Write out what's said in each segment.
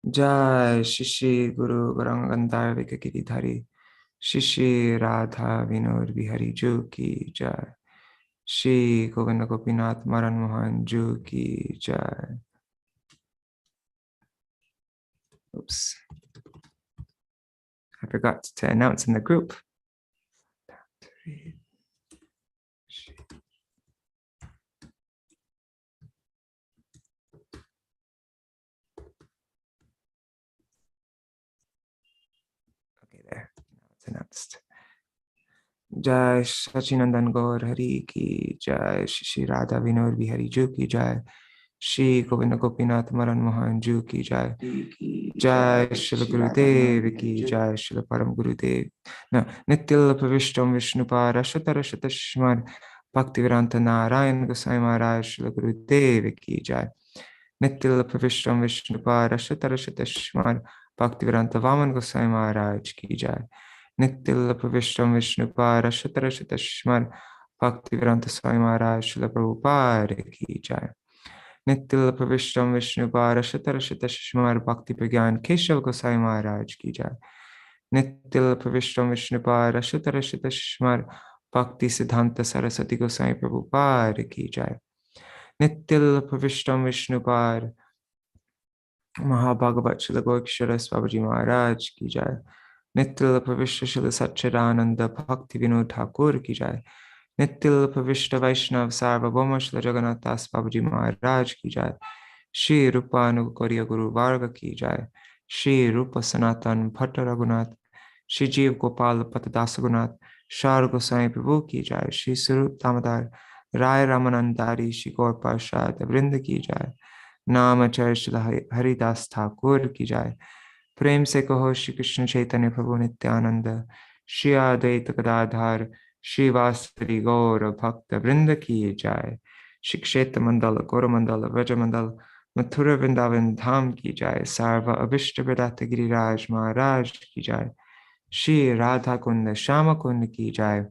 Jai Shishi Guru Garangandhar Vikakiri Shishi Radha Vinod Bihari Ju Ki Jai Shri Govinda Gopinath Maran Mohan Ju Ki Jai. Oops. I forgot to announce in the group. Okay, there. Now it's announced. Jai Sachinandan Gaur Hari Ki Jai Shri Radha Vinod Bihari Ju Ki Jai Shri Govinda Gopinath Maran Mohan Ju Ki Jai Jai Shri Gurudev Ki Jai Shri Param Gurudev No Nityal Pavishtam Vishnupar Ashata Shmar Bhaktivedanta Narayan Gosai Maharaj Shri Gurudev Ki Jai Nityal Pavishtam Vishnupar Ashata Shmar Bhaktivedanta Vaman Gosai Maharaj Ki Jai Nityal Pavishtam Vishnupar Ashata Shmar Bhaktivedanta Swami Maharaj Shri Prabhupada Ki Jai Nityal Pavishtam Vishnupar Ashata Shmar Bhakti Pragyan Keshav Gosai Maharaj Ki Jai Nityal Pavishtam Vishnupar Ashata Shmar Bhakti Siddhanta Saraswati Gosai Prabhupada Ki Jai Nityal Pavishtam Vishnupar Mahabhagavat Srila Gaurkishora Babaji Maharaj Ki Jai Nityal Pavishta Srila Satchidananda Bhakti Vinod Thakur Ki Jai Nityal Pavishta Vaishnav Sarvabhauma Srila Jagannath Das Babaji Maharaj Ki Jai Shri Rupa Anugarya Guru Varga Ki Jai Shri Rupa Sanatan Bhatta Raghunath Shri Jeev Gopal Patadasa Gunath Shar Gosai Prabhu Ki Jai Shri Sarup Damodar Rai Ramanandari Shri Gaur Parshad Vrinda Ki Jai Namacharya Shri Haridas Thakur Ki Jai Prem se kaho Shri Krishna Chaitanya Prabhu Nityananda Shri Advaita Gadadhar Shri Vasari Gaura Bhakta Vrinda Ki Jai Shri Kshetra Mandala Gaura Mandala Vraja Mandala Mathura Vrindavan Dham Ki Jai Sarva Abhishta Vedanta Giriraj Maharaj Ki Jai Shri Radha Kunda Shama Kunda Ki Jai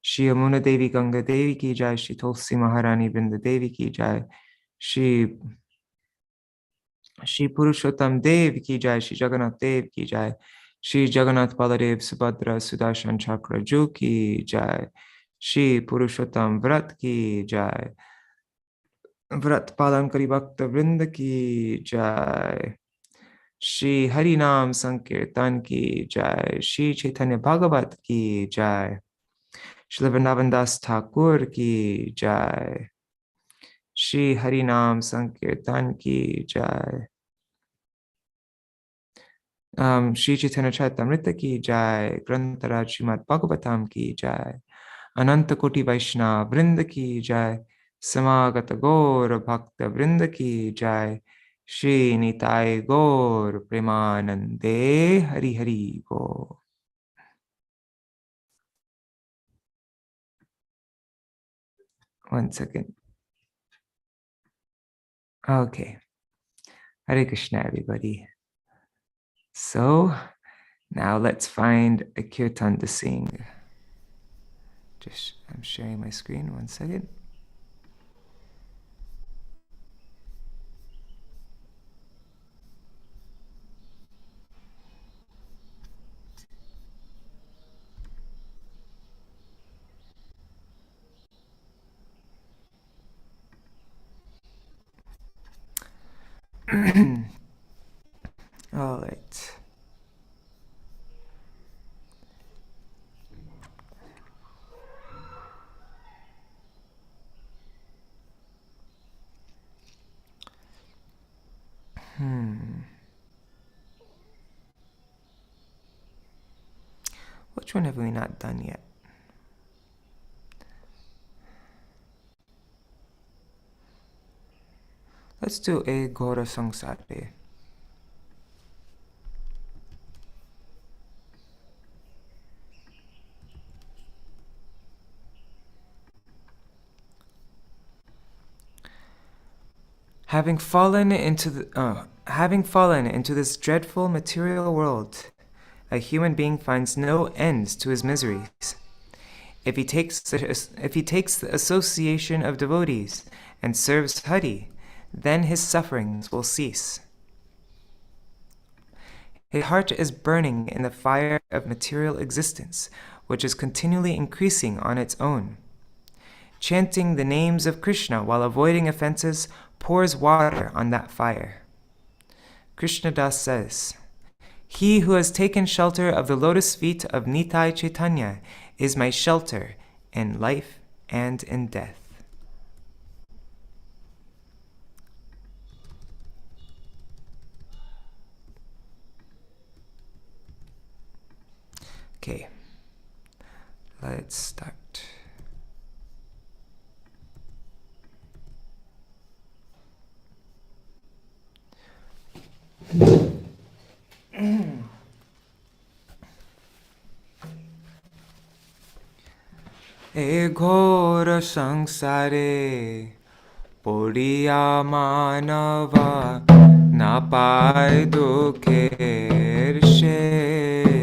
Shri Yamuna Devi Ganga Devi Ki Jai Shri Tulsi Maharani Vrinda Devi Ki Jai Shri Purushottam Dev Ki Jai Shri Jagannath Dev Ki Jai Shri Jagannath Baladev Subhadra Sudarshan Chakra Ju Ki Jai Shri Purushottam Vrat Ki Jai Vrat Palan Kari Bhakta Vrinda Ki Jai Shri Harinam Sankirtan Ki Jai Shri Caitanya-bhāgavata Ki Jai Shri Vrindavan Das Thakur Ki Jai Shri Harinam Sankirtan Ki Jai Shri Chaitanya Charitamrita Ki Jai Grantaraj Srimad Bhagavatam Ki Jai Ananta Koti Vaishnava Vrinda Ki Jai Samagata Gaur Bhakta Vrinda Ki Jai Shri Nitai Gaur Premanande Hari Hari Gaur. One second. Okay. Hare Krishna, everybody. So now let's find a kirtan to sing. I'm sharing my screen. One second. All right. Which one have we not done yet? Let's do a Gora Sangsare. Having fallen into this dreadful material world, a human being finds no end to his miseries. If he takes the association of devotees and serves Hari, then his sufferings will cease. His heart is burning in the fire of material existence, which is continually increasing on its own. Chanting the names of Krishna while avoiding offenses pours water on that fire. Krishnadas says, "He who has taken shelter of the lotus feet of Nitai Chaitanya is my shelter in life and in death." Okay, let's start. E ghora sangsare poriya manava na pai dukher shesh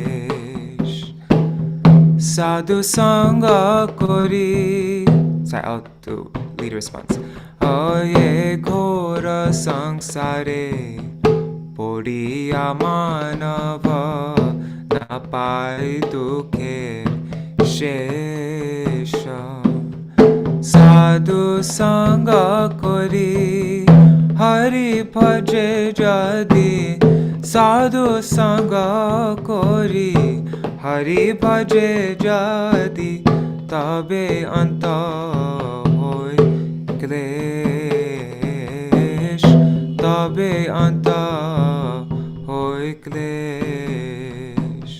sadhu sanga kori. Sorry, I'll do lead response. Oh ye ghora sangsare poriya manava na pai dukher shesha sadhu sanga kori hari bhaje jadi sadhu sanga kori hari bhaje jadi tabe anta hoy klesh tabe anta hoy klesh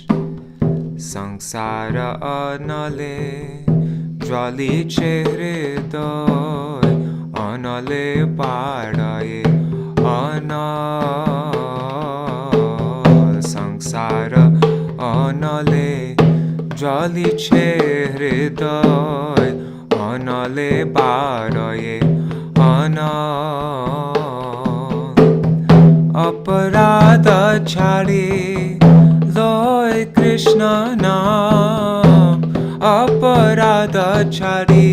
sangsara anale jali chehre doy anale padaye anal sangsara anale jali chehre doy anale padaye anal aparadha chhadi loy Krishna naam aparadha chhadi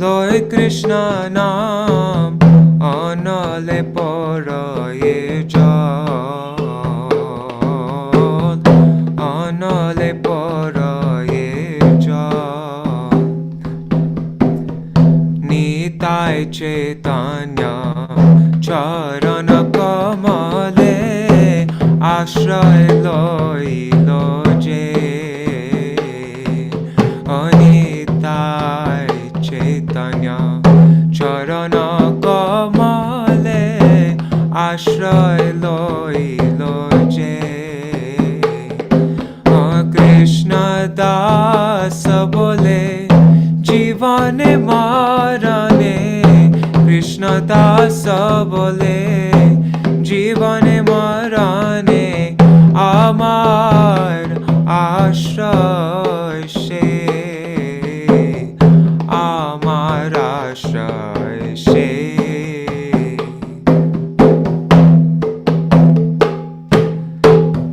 loy Krishna naam anale paraye jal anale paraye jal Nitai Chaitanya charana kamale ashray loy loje Nitai Chaitanya charana kamale ashray loy loje Krishna das bole जीवाने माराने Krishna das bole जीवाने माराने আমার আশ্রয় সে আমার আশ্রয় সে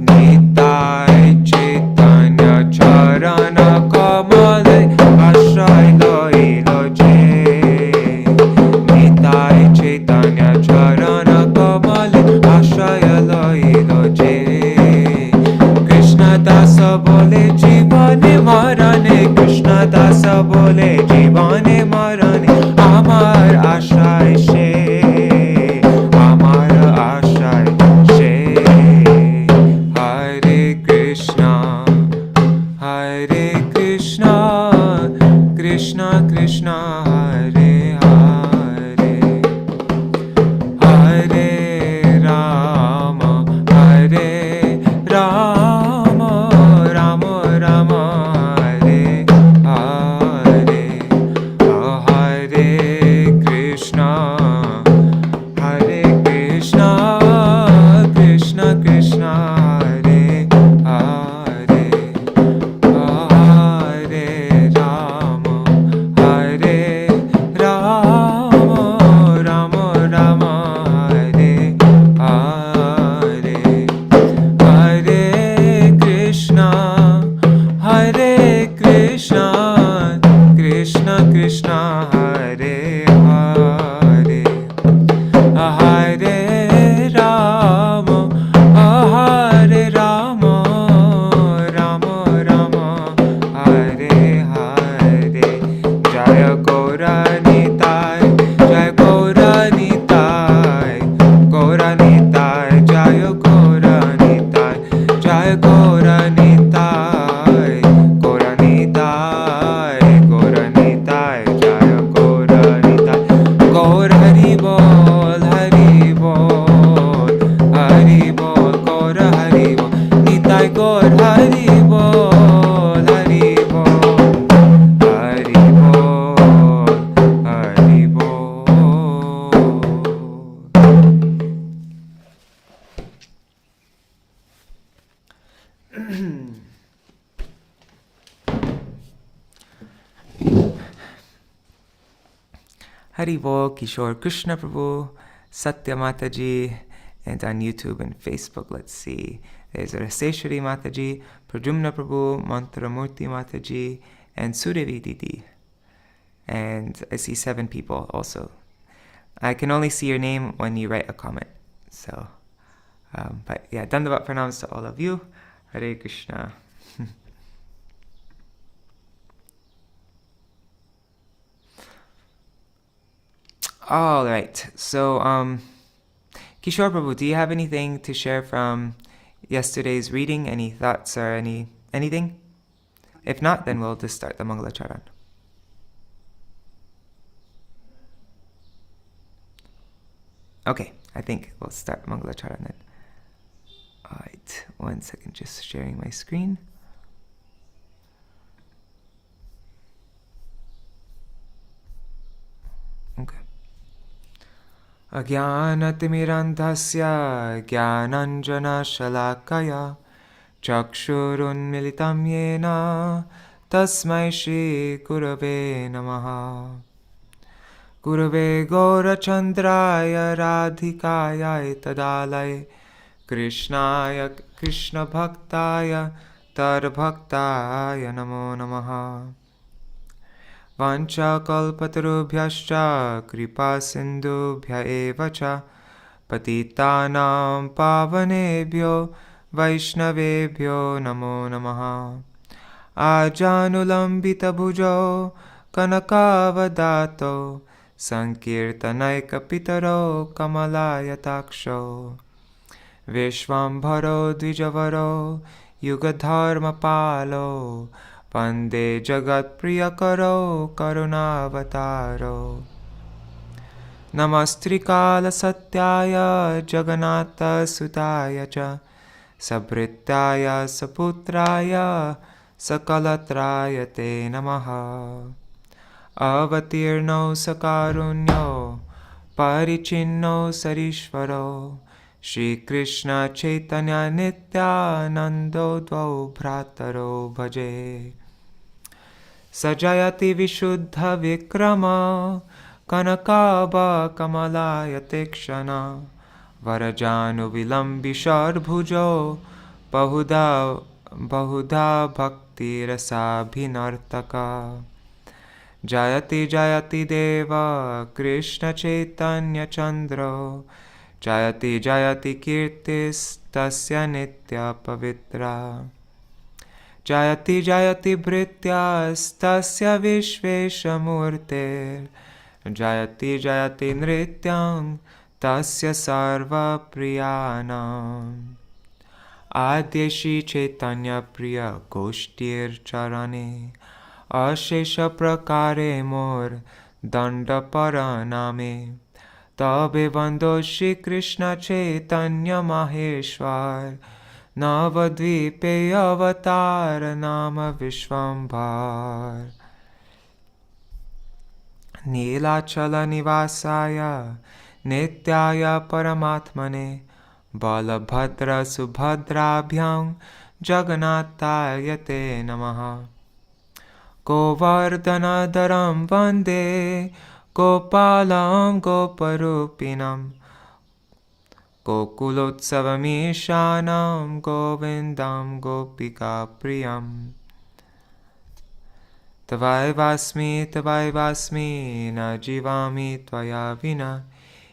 নিতাই চৈতন্য চরণ কমলে আশ্রয় লইল যে নিতাই চৈতন্য চরণ কমলে আশ্রয় লইল যে Krishna das bole জীবনে Haribol, Kishore Krishna Prabhu, Satya Mataji, and on YouTube and Facebook, let's see. There's Raseshwari Mataji, Pradyumna Prabhu, Mantramurti Mataji, and Sudevi Didi. And I see 7 people also. I can only see your name when you write a comment. So, but yeah, Dandavat pranams to all of you. Hare Krishna. All right. So, Kishore Prabhu, do you have anything to share from yesterday's reading? Any thoughts or anything? If not, then we'll just start the Mangalacharan. Okay, I think we'll start Mangalacharan then. All right, 1 second, just sharing my screen. Okay. Ajnanatimirandhasya jnananjana shalakaya chakshurunmilitam yena tasmai shri gurave namaha. Gurave Gaurachandraya Radhikaya Tadalaya Krishnaya Krishna Bhaktaya Tarbhaktaya Namo Namaha. Vancha kalpatarubhyascha kripa sindhubhya evacha patitanam pavanebhyo vaishnavebhyo namo namaha. Ajanulambita bhujo kanakavadato Sankirtanaikapitaro Kamalaya-taksho Vishvambharo Dvijavaro Yugadharmapalo Pande Jagat Priyakaro Karunavataro Namastrikala Satyaya Jagannatha Sutaya Cha Sabhritaya Saputraya Sakalatraya Te Namaha. Avatirno Sakarunyo Parichinno Sarishvaro Shri Krishna Chaitanya Nityanando Dvau Bhrataro Bhaje Sajayati Vishuddha Vikrama Kanakaba Kamalaya Tekshana Varajanu Vilambishar Bhujo Bahudha Bhakti Rasa Bhinartaka Jayati Jayati Deva Krishna Chaitanya Chandra Jayati Jayati Kirtis Tasya Nitya Pavitra Jayati Jayati Bhrityas Tasya Vishvesha Murte Jayati Jayati Nrityam Tasya Sarva Priyanam Adyeshi Chaitanya Priya Goshtir Charane Ashesha Prakare Mor Danda Paraname Tabe Bando Shri Krishna Chaitanya Maheshwar Navadvipe Avatar Nama Vishvambhar Nilachala Nivasaya Nityaya Paramatmane Balabhadra Subhadrabhyam Jagannataya Te Namaha Govardhanadaram Vande Gopalam Goparupinam Gokulotsavamishanam Govindam Gopika Priyam Tavaivasmi na jivami tvaya vina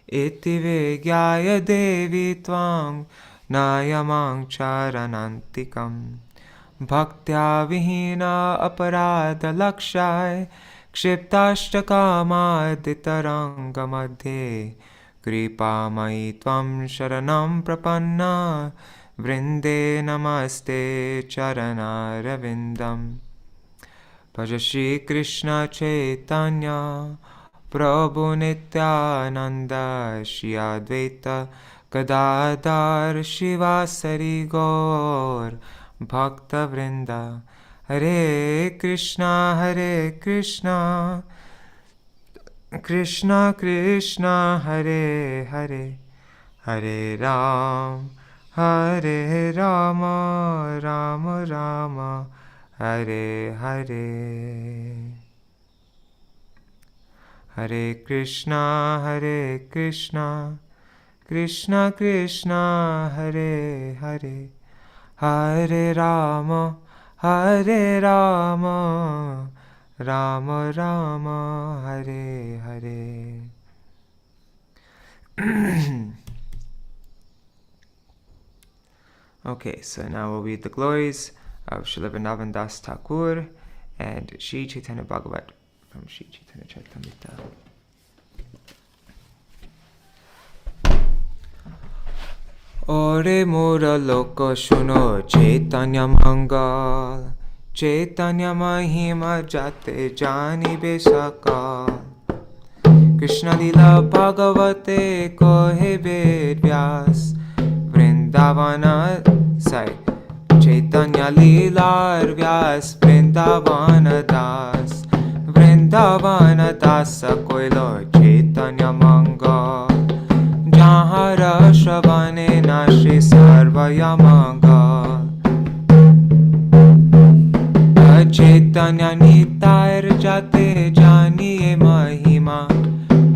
Iti vigyaya devi tvam nayamang charanantikam Bhaktya vihina aparadha lakshai Kshiptashtakamadhitaranga madhe Kripamai tvam sharanam prapanna Vrinde namaste charanaravindam Bhaja Shri Krishna Chaitanya Prabhu Nityananda Shri Advaita Gadadhar Shivasari Gaur Bhakta Vrinda Hare Krishna Krishna Krishna Hare Hare Hare Rama Rama Rama Hare Hare Hare Krishna, Krishna Krishna, Hare Hare, Hare Rama, Rama Rama, Hare Hare. Okay, so now we'll read the glories of Srila Vrindavan Das Thakur and Sri Caitanya-bhāgavata from Sri Chaitanya Charitamrita. Ore mora loka shuno Chaitanya Mangal, Chaitanya Mahima Jate Jani Besakal. Krishna Lila Bhagavate Kohe Ved Vyas, Vrindavana Sai Chaitanya Lila Vyas, Vrindavana Das, Vrindavana Dasa Koilo Chaitanya Mangal. Jahara Shravane Nashi Sarvaya Mangal. Chaitanya Nitair Jate Jani Mahima,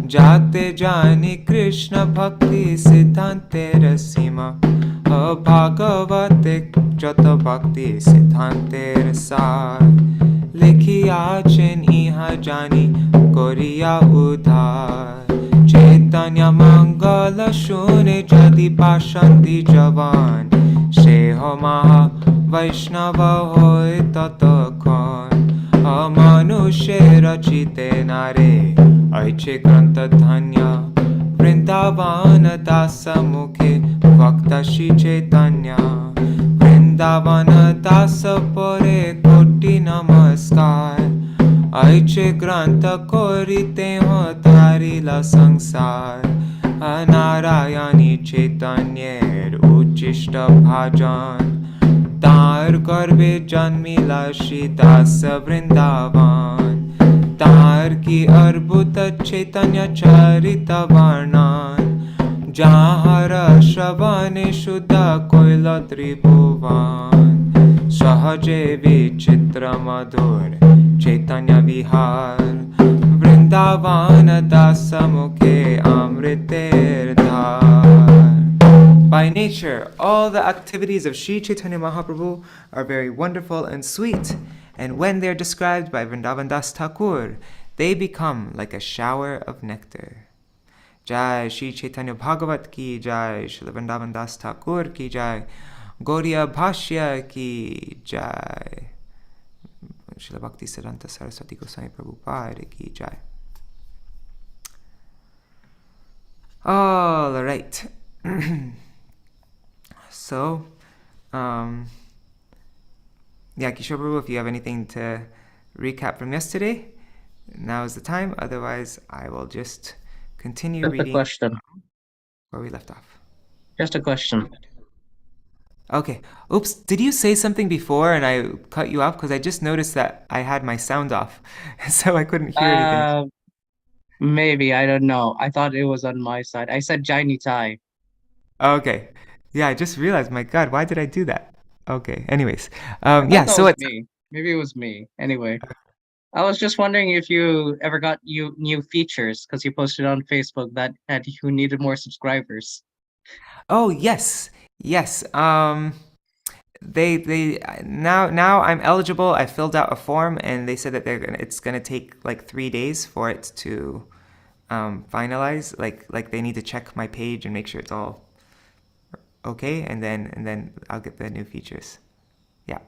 Jate Jani Krishna Bhakti Siddhante Rasima. Bhagavate Jata Bhakti Siddhante Rasar, Likhi Achen Iha Jani Koriya Udhar. Chaitanya Mangala Shune Jadi Pashanti Javan, Sheho Maha Vaishnava Hoy Tatakhan. Amanushe Rachite Nare Aiche Granta Dhanya, Vrindavana Dasa Mukhe Vakta Shri Chaitanya. Vrindavana Dasa Pore Koti Namaskar, Aiche Granta Korite Ho Tarila Sangsar. Anarayani Chaitanyer Uchishta Bhajan, Tar Garbe Janmila Shri Dasa Vrindavan. Tar ki Arbhuta Chaitanya Charita Varnan, Jahara Shravane Shuddha Koila Tribhuvan. Sahaje Vichitra Madhur Chaitanya Vihar, Vrindavana Dasa Mukhe Amriter Dhar. By nature, all the activities of Sri Chaitanya Mahaprabhu are very wonderful and sweet, and when they are described by Vrindavan Das Thakur, they become like a shower of nectar. Jai Sri Caitanya-bhāgavata ki Jai, Srila Vrindavan Das Thakur ki Jai, Gauriya Bhashya ki Jai, Srila Bhakti Siddhanta Saraswati Goswami Prabhupada ki Jai. All right. So, yeah, Kishore Prabhu, if you have anything to recap from yesterday, now is the time. Otherwise, I will just continue Just reading a question. where we left off. Just a question. Okay. Oops, did you say something before and I cut you off? Because I just noticed that I had my sound off, so I couldn't hear anything. Maybe, I don't know. I thought it was on my side. I said Jai Tai. Okay. Yeah, I just realized, my God, why did I do that? Okay. Anyways, I thought yeah, that so was it's... me. Maybe it was me. Anyway, I was just wondering if you ever got new features because you posted on Facebook that you needed more subscribers. Oh, yes. Yes. They now I'm eligible. I filled out a form and they said that it's gonna take like 3 days for it to finalize. Like they need to check my page and make sure it's all okay, and then I'll get the new features. Yeah.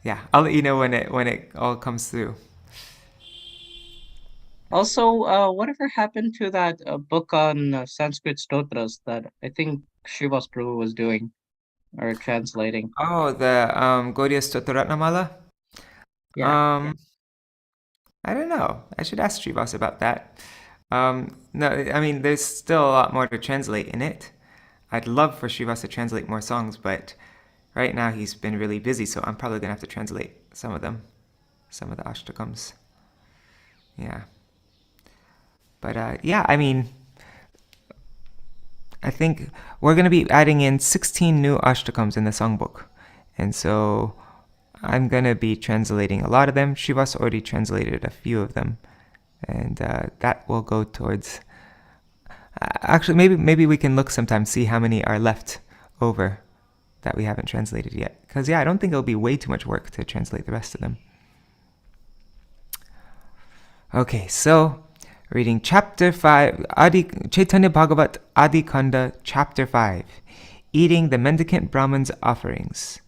Yeah, I'll let you know when it all comes through. Also, whatever happened to that book on Sanskrit stotras that I think Srivas Prabhu was doing or translating? Oh, the Gaudiya Stotaratnamala? Yeah. Um, I don't know. I should ask Srivas about that. No, I mean, there's still a lot more to translate in it. I'd love for Srivas to translate more songs, but right now he's been really busy, so I'm probably gonna have to translate some of them, some of the ashtakams. Yeah. But yeah, I mean, I think we're gonna be adding in 16 new ashtakams in the songbook, and so I'm going to be translating a lot of them. Shiva's already translated a few of them. And that will go towards... actually, maybe we can look sometime, see how many are left over that we haven't translated yet. Because, yeah, I don't think it'll be way too much work to translate the rest of them. Okay, so reading chapter 5, Caitanya-bhāgavata Ādi-khaṇḍa chapter 5, eating the Mendicant Brahman's offerings.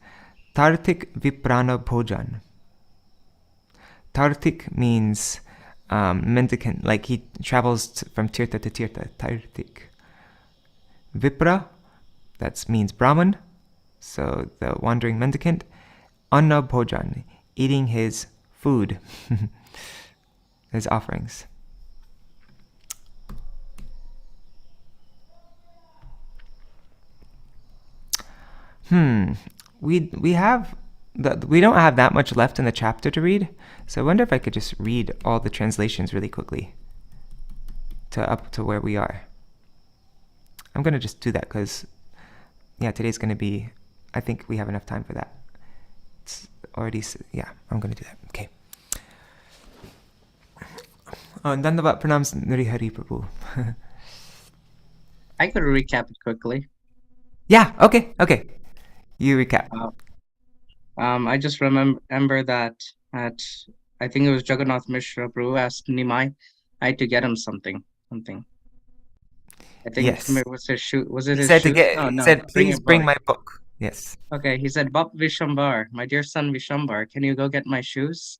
Tartik viprana bhojan. Tartik means mendicant, like he travels from tirtha to tirtha. Tartik. Vipra, that means Brahman, so the wandering mendicant. Anna bhojan, eating his food, his offerings. We have we don't have that much left in the chapter to read, so I wonder if I could just read all the translations really quickly to up to where we are. I'm gonna just do that because, yeah, today's gonna be. I think we have enough time for that. It's already, yeah. I'm gonna do that. Okay. Dandavat pranams Narihari Prabhu. I could recap it quickly. Yeah. Okay. You recap. I just remember that at, I think it was Jagannath Mishra Prabhu asked Nimai to get him something. I think Yes. was his shoe. Was it He his said shoes? he said, please bring my book. Yes. Okay, he said, Bap Vishambar, my dear son Vishambar, can you go get my shoes?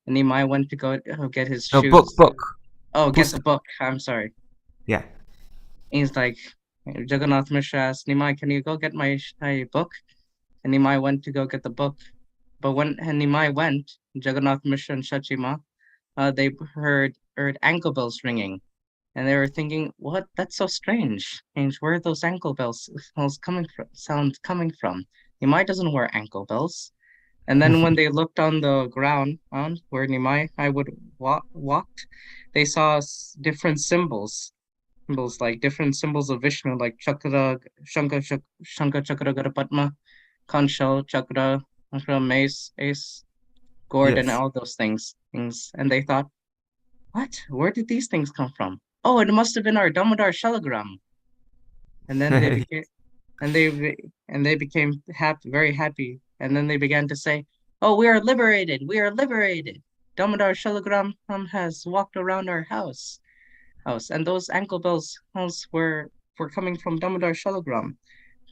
And Nimai went to go get his shoes. Book. Oh, get the book. I'm sorry. Yeah. He's like, Jagannath Mishra asked Nimai, can you go get my book? And Nimai went to go get the book. But when Nimai went, Jagannath Mishra and Shachima, they heard ankle bells ringing. And they were thinking, what? That's so strange. Where are those ankle bells coming from? Nimai doesn't wear ankle bells. And then when they looked on the ground where Nimai would walked, they saw different symbols like different symbols of Vishnu, like chakra, Shankha chakra, Garapadma, conch shell, chakra, mace, ace, gourd, Yes. and all those things. And they thought, what? Where did these things come from? Oh, it must have been our Damodar Shalagram. And then they became, they became very happy. And then they began to say, oh, we are liberated. We are liberated. Damodar Shalagram has walked around our house. And those ankle bells were coming from Damodar Shalagram.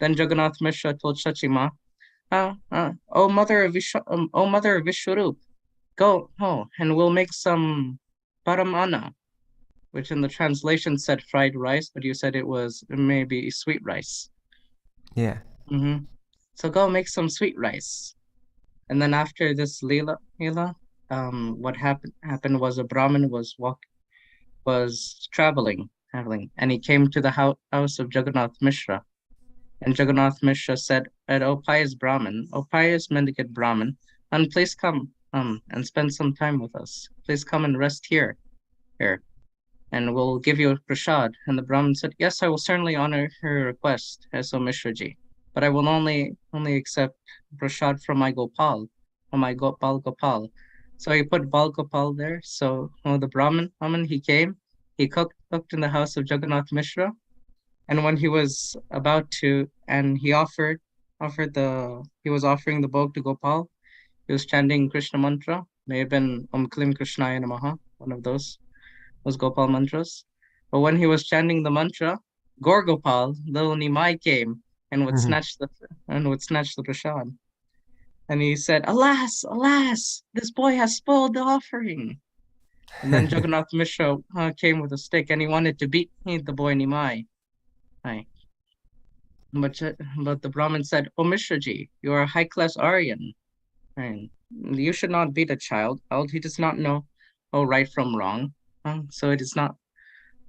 Then Jagannath Mishra told Shachima, oh mother of Vishwarup, go and we'll make some paramana, which in the translation said fried rice, but you said it was maybe sweet rice. Yeah. So go make some sweet rice. And then after this Leela, what happened was a Brahmin was traveling, and he came to the house of Jagannath Mishra. And Jagannath Mishra said, O pious Brahmin, O pious Mendicant Brahmin, and please come and spend some time with us. Please come and rest here, and we'll give you a prasad. And the Brahmin said, yes, I will certainly honor her request, O Mishraji, but I will only accept prasad from my Gopal, Gopal. So he put Bal Gopal there. So the Brahmin, he came, he cooked in the house of Jagannath Mishra. And when he was about to, and he was offering the bhog to Gopal, he was chanting Krishna mantra, may have been Klim Krishnaya Namaha, one of those Gopal mantras. But when he was chanting the mantra, Gaur Gopal, little Nimai came and would snatch the prasad. And he said, alas, this boy has spoiled the offering. And then Jagannath Mishra came with a stick and he wanted to beat the boy Nimai. But the Brahmin said, O Mishraji, you are a high-class Aryan. And you should not beat a child. He does not know right from wrong. So it is not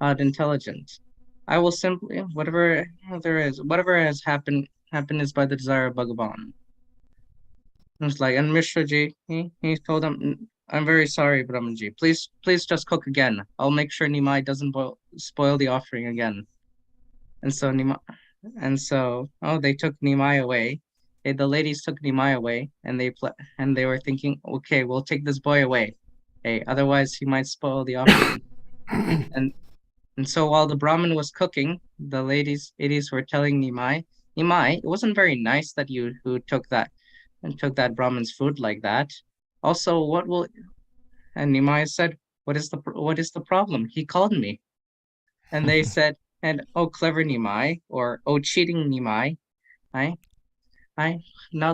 intelligent. I will simply, whatever has happened is by the desire of Bhagavan. It's like, and Mishraji, he told him, I'm very sorry, Brahmanji. Please just cook again. I'll make sure Nimai doesn't spoil the offering again. And so they took Nimai away, the ladies took Nimai away, and they were thinking, okay, we'll take this boy away, otherwise he might spoil the offering. and and so while the Brahmin was cooking, the ladies were telling Nimai, it wasn't very nice that you who took that Brahmin's food like that. Also, what will and Nimai said, what is the problem? He called me. And they said, and oh clever Nimai, or oh cheating Nimai, I I now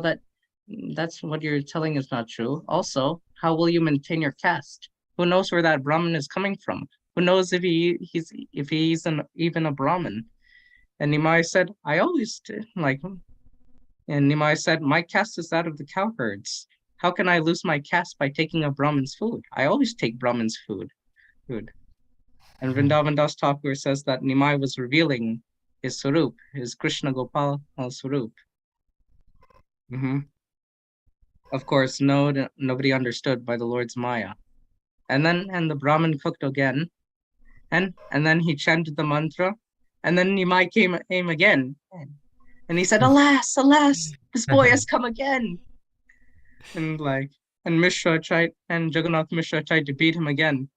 that's what you're telling is not true. Also, how will you maintain your caste? Who knows where that Brahmin is coming from? Who knows if he's even a Brahmin? And Nimai said, I always like him. And Nimai said, my caste is that of the cowherds. How can I lose my caste by taking a Brahmin's food? I always take Brahmin's food. And Vrindavan Das Thakur says that Nimai was revealing his Swarup, his Krishna Gopal Swarup. Of course, nobody understood by the Lord's Maya. And the Brahmin cooked again, and then he chanted the mantra, and then Nimai came again, and he said, "Alas, alas, this boy has come again." And Mishra tried, and Jagannath Mishra tried to beat him again,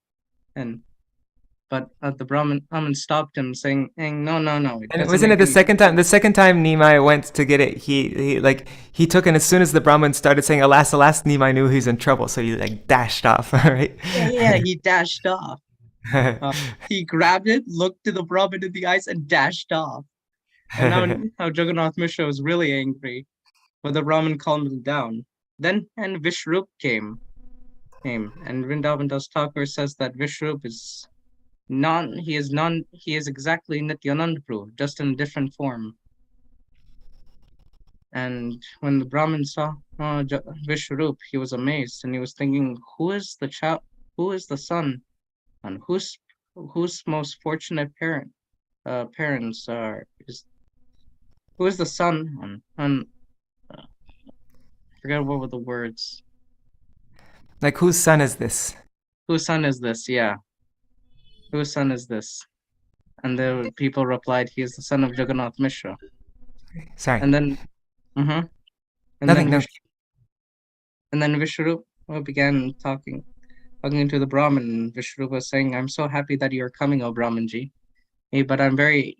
but the Brahmin stopped him, saying, "No, no, no." And wasn't it the second time? The second time Nimai went to get it, he took, and as soon as the Brahmin started saying "alas, alas," Nimai knew he was in trouble, so he dashed off. Right? Yeah, he dashed off. He grabbed it, looked to the Brahmin in the eyes, and dashed off. And now Jagannath Mishra was really angry, but the Brahmin calmed him down. Then Vishrup came, and Vrindavan Das Thakur says that Vishrup is he is exactly Nityananda Prabhu, just in a different form. And when the Brahmin saw Vishrup, he was amazed, and he was thinking, who is the son, and whose most fortunate parents who is the son, and I forget what were the words. Like, whose son is this? Whose son is this? Yeah. Whose son is this? And the people replied, he is the son of Jagannath Mishra. Sorry. And then, and Nothing. then Vishrup began talking to the Brahmin. And Vishrup was saying, "I'm so happy that you are coming, O Brahmanji. But I'm very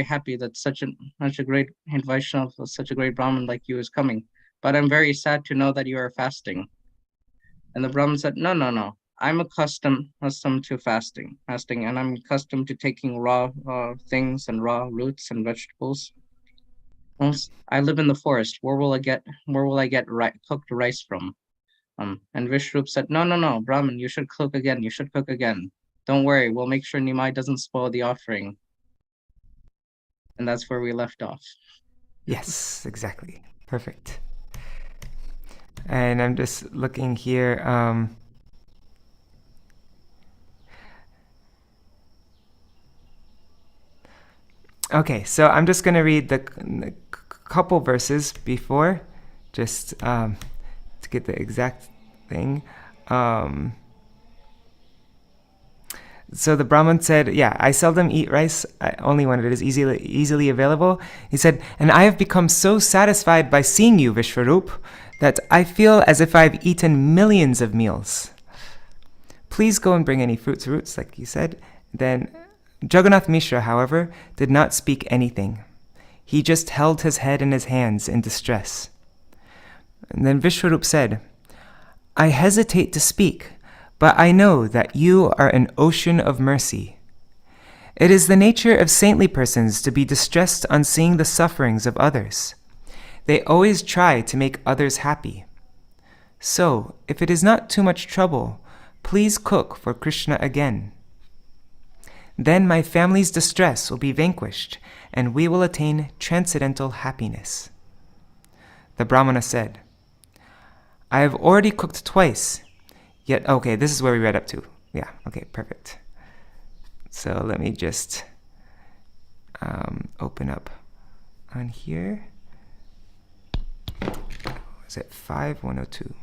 happy that such a great Vaishnava, such a great Brahmin like you is coming. But I'm very sad to know that you are fasting." And the Brahmin said, "No, no, no. I'm accustomed to fasting, and I'm accustomed to taking raw things and raw roots and vegetables. I live in the forest. Where will I get cooked rice from?" And Vishrup said, "No, no, no, Brahmin, you should cook again. You should cook again. Don't worry, we'll make sure Nimai doesn't spoil the offering." And that's where we left off. Yes, exactly. Perfect. And I'm just looking here. Okay, so I'm just going to read the couple verses before, just to get the exact thing. So the Brahman said, I seldom eat rice, only when it is easily available. He said, and I have become so satisfied by seeing you, Vishwarup, that I feel as if I've eaten millions of meals. Please go and bring any fruits or roots, like you said. Then Jagannath Mishra, however, did not speak anything. He just held his head in his hands in distress. And then Vishwarup said, I hesitate to speak, but I know that you are an ocean of mercy. It is the nature of saintly persons to be distressed on seeing the sufferings of others. They always try to make others happy. So, if it is not too much trouble, please cook for Krishna again. Then my family's distress will be vanquished, and we will attain transcendental happiness. The Brahmana said, I have already cooked twice. Yet, okay, this is where we read up to. Yeah, okay, perfect. So let me just open up on here. Is it 5.102?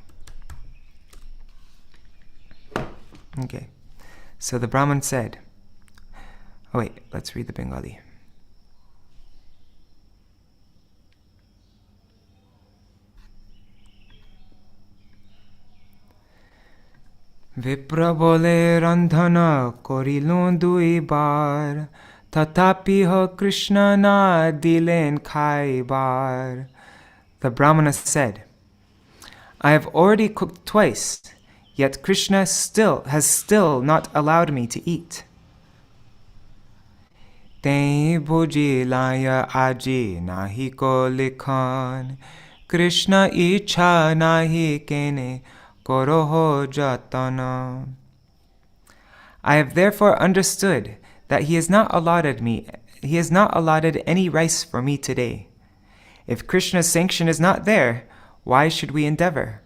Okay. So the Brahman said, oh wait, let's read the Bengali. Vipra bole randhana korilon duibar, tatapi ho Krishna na dilen khaibar. The Brahmana said, I have already cooked twice, yet Krishna has still not allowed me to eat. Tei bhuji laya aji nahi ko likhan, Krishna icha nahi kene koroho jatana. I have therefore understood that he has not allotted any rice for me today. If Krishna's sanction is not there, why should we endeavor?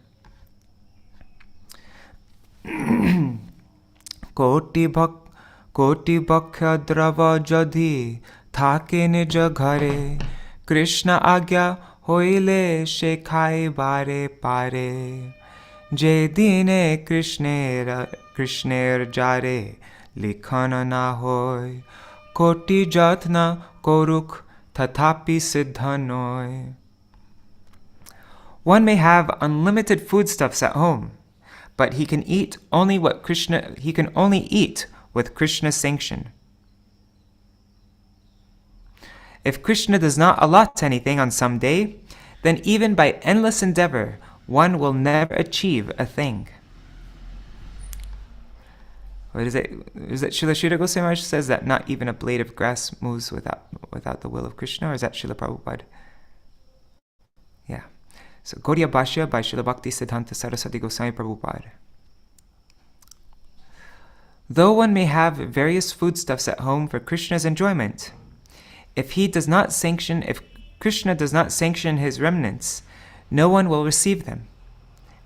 Koti bhakkha drava jadhi thake nij ghare, Krishna agya hoile she khai bare pare. Je dine Krishner jare likhana na hoy, koti jatna koruk tathapi siddha noy. One may have unlimited foodstuffs at home, but he can only eat with Krishna's sanction. If Krishna does not allot anything on some day, then even by endless endeavor, one will never achieve a thing. What is it? Is that Srila Sridhar Goswami Maharaj says that not even a blade of grass moves without the will of Krishna, or is that Srila Prabhupada? Yeah. So Gaudiya Bhashya by Srila Bhakti Siddhanta Saraswati Goswami Prabhupada. Though one may have various foodstuffs at home for Krishna's enjoyment, if Krishna does not sanction his remnants, no one will receive them.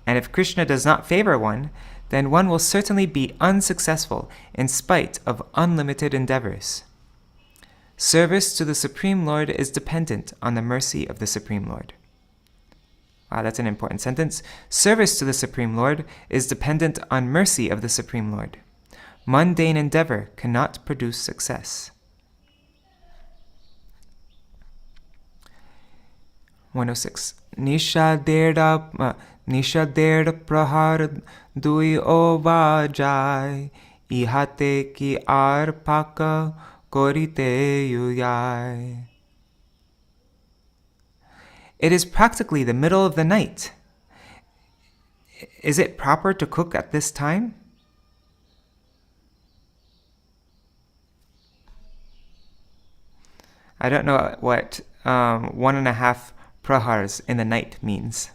And if Krishna does not favor one, then one will certainly be unsuccessful in spite of unlimited endeavors. Service to the Supreme Lord is dependent on the mercy of the Supreme Lord. Wow, that's an important sentence. Service to the Supreme Lord is dependent on mercy of the Supreme Lord. Mundane endeavor cannot produce success. 106. Nisha der prahar dui ova jai, ihate ki ar paka korite yuyai. It is practically the middle of the night. Is it proper to cook at this time? I don't know what 1.5 prahars in the night means.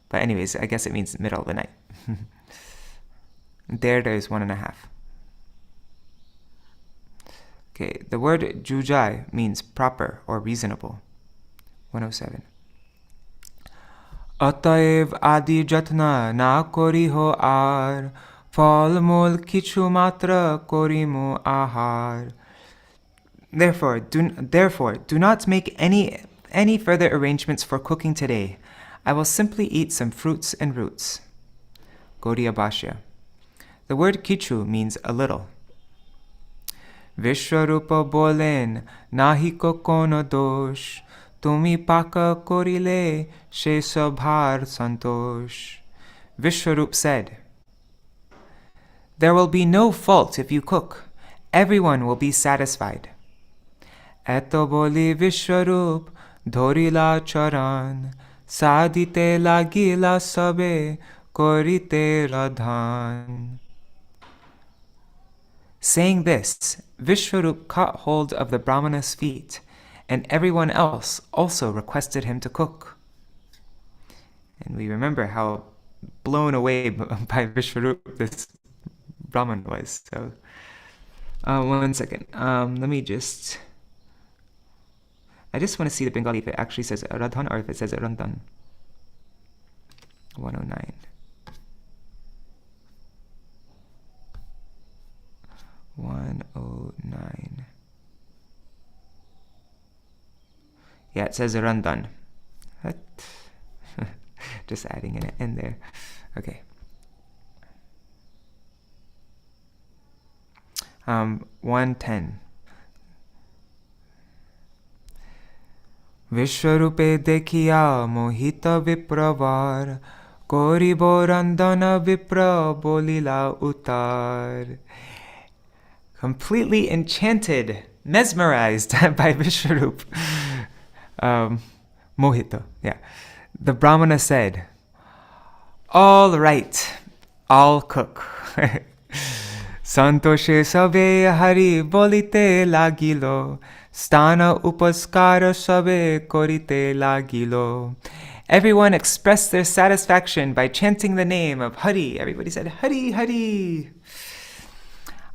But anyways, I guess it means middle of the night. There is 1.5. Okay, the word jujai means proper or reasonable. 107. Ataev adi jatna na kori ho ar, phal mol kichu matra korimu ahar. Therefore, do not make any further arrangements for cooking today. I will simply eat some fruits and roots. Gaudiya Bhashya. The word kichu means a little. Vishwarupa bolen nahi ko kono dosh, tumi paka korile she sabhar santosh. Vishwarup said, there will be no fault if you cook. Everyone will be satisfied. Eto boli Vishwarup dhorila charan, sadite lagila sabe korite radhan. Saying this, Vishwarup caught hold of the Brahmana's feet, and everyone else also requested him to cook. And we remember how blown away by Vishwarup this Brahman was. So, 1 second. I just want to see the Bengali if it actually says Radhan or if it says Randan. 109. Yeah, it says Randan. What? Just adding an in there. Okay. 110. Vishwarupe dekhiya mohita vipravar, Koribo randana vipra bolila utar. Completely enchanted, mesmerized by Vishwarup. Mohita, yeah. The Brahmana said, "All right, I'll cook." Santoshe sabe hari bolite lagilo, stana upaskara sabe korite lagilo. Everyone expressed their satisfaction by chanting the name of Hari. Everybody said, Hari, Hari.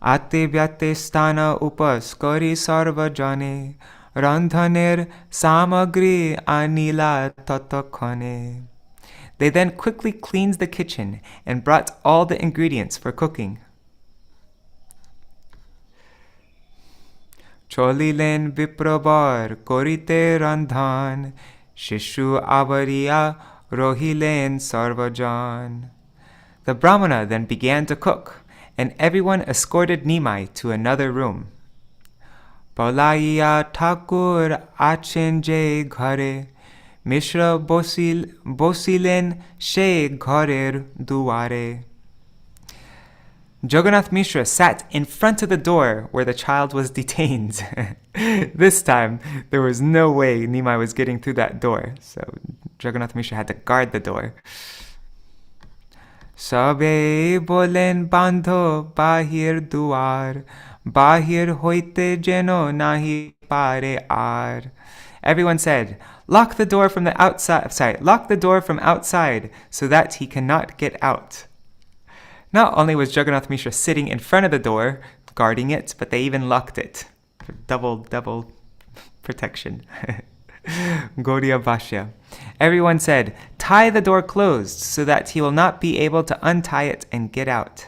Ate vyate stana upas kori sarva jane, randhaner samagri anila tatakhane. They then quickly cleansed the kitchen and brought all the ingredients for cooking. Cholilen viprabar korite randhan, shishu avariya rohilen sarvajan. The Brahmana then began to cook, and everyone escorted Nimai to another room. Paulaiya Thakur achenje ghare, Mishra bosilen she gharer duare. Jagannath Mishra sat in front of the door where the child was detained. This time, there was no way Nimai was getting through that door, so Jagannath Mishra had to guard the door. Sabe bolen bandho bahir duar, bahir hoite jeno nahi pare ar. Everyone said, "Lock the door from the outside. Lock the door from outside, so that he cannot get out." Not only was Jagannath Mishra sitting in front of the door, guarding it, but they even locked it. Double protection. Gaudiya Bhashya. Everyone said, "Tie the door closed so that he will not be able to untie it and get out."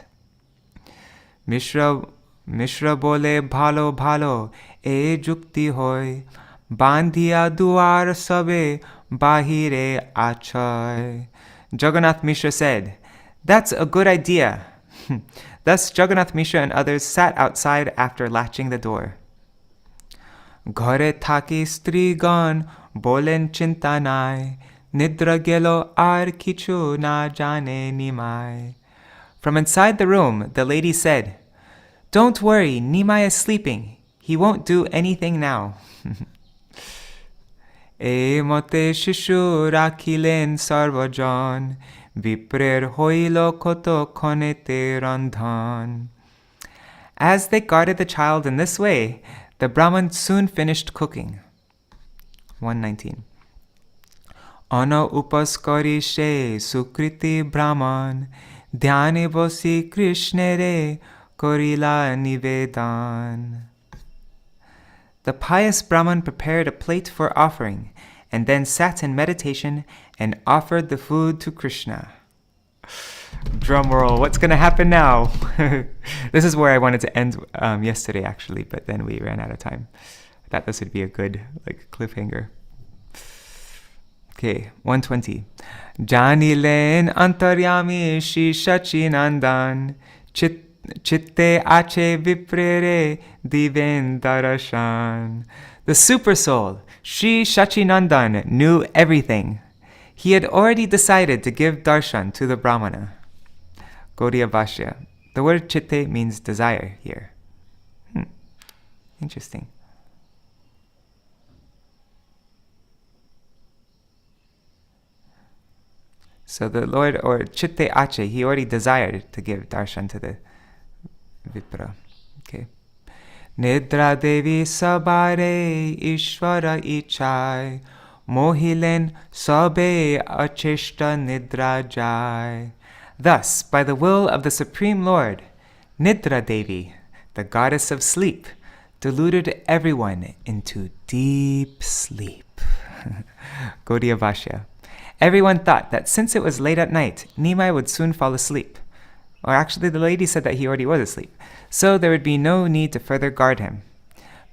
Mishra bole bhalo bhalo, e jukti hoy, bandhiya duar sabe bahire achay. Jagannath Mishra said, "That's a good idea." Thus Jagannath Mishra and others sat outside after latching the door. Ghare thaki strigan bolen chinta nai, nidra gelo ar kichu na jane Nimai. From inside the room, the lady said, "Don't worry, Nimai is sleeping. He won't do anything now." E mote shishu rakhilen sarvajan, viprer hoilo koto khonete randhan. As they guarded the child in this way, the Brahman soon finished cooking. 119. Ana upaskari she sukriti Brahman, dhyane bosi Krishnere korila nivedan. The pious Brahman prepared a plate for offering, and then sat in meditation and offered the food to Krishna. Drum roll, what's going to happen now? This is where I wanted to end yesterday, actually, but then we ran out of time. I thought this would be a good cliffhanger. Okay, 120. Jani len antaryami shi Sachinandan, chitte ache viprere diven darashan. The super soul, Sri Sachinandan, knew everything. He had already decided to give darshan to the Brahmana. Gaudiya Bhashya. The word chitte means desire here. Interesting. So the Lord, or chitte ache, he already desired to give darshan to the Vipra. Okay. Nidra Devi sabare Ishvara ichai, mohilen sabe achishta nidra jai. Thus, by the will of the Supreme Lord, Nidra Devi, the goddess of sleep, deluded everyone into deep sleep. Gaudiya Bhashya. Everyone thought that since it was late at night, Nimai would soon fall asleep. Or actually, the lady said that he already was asleep, so there would be no need to further guard him.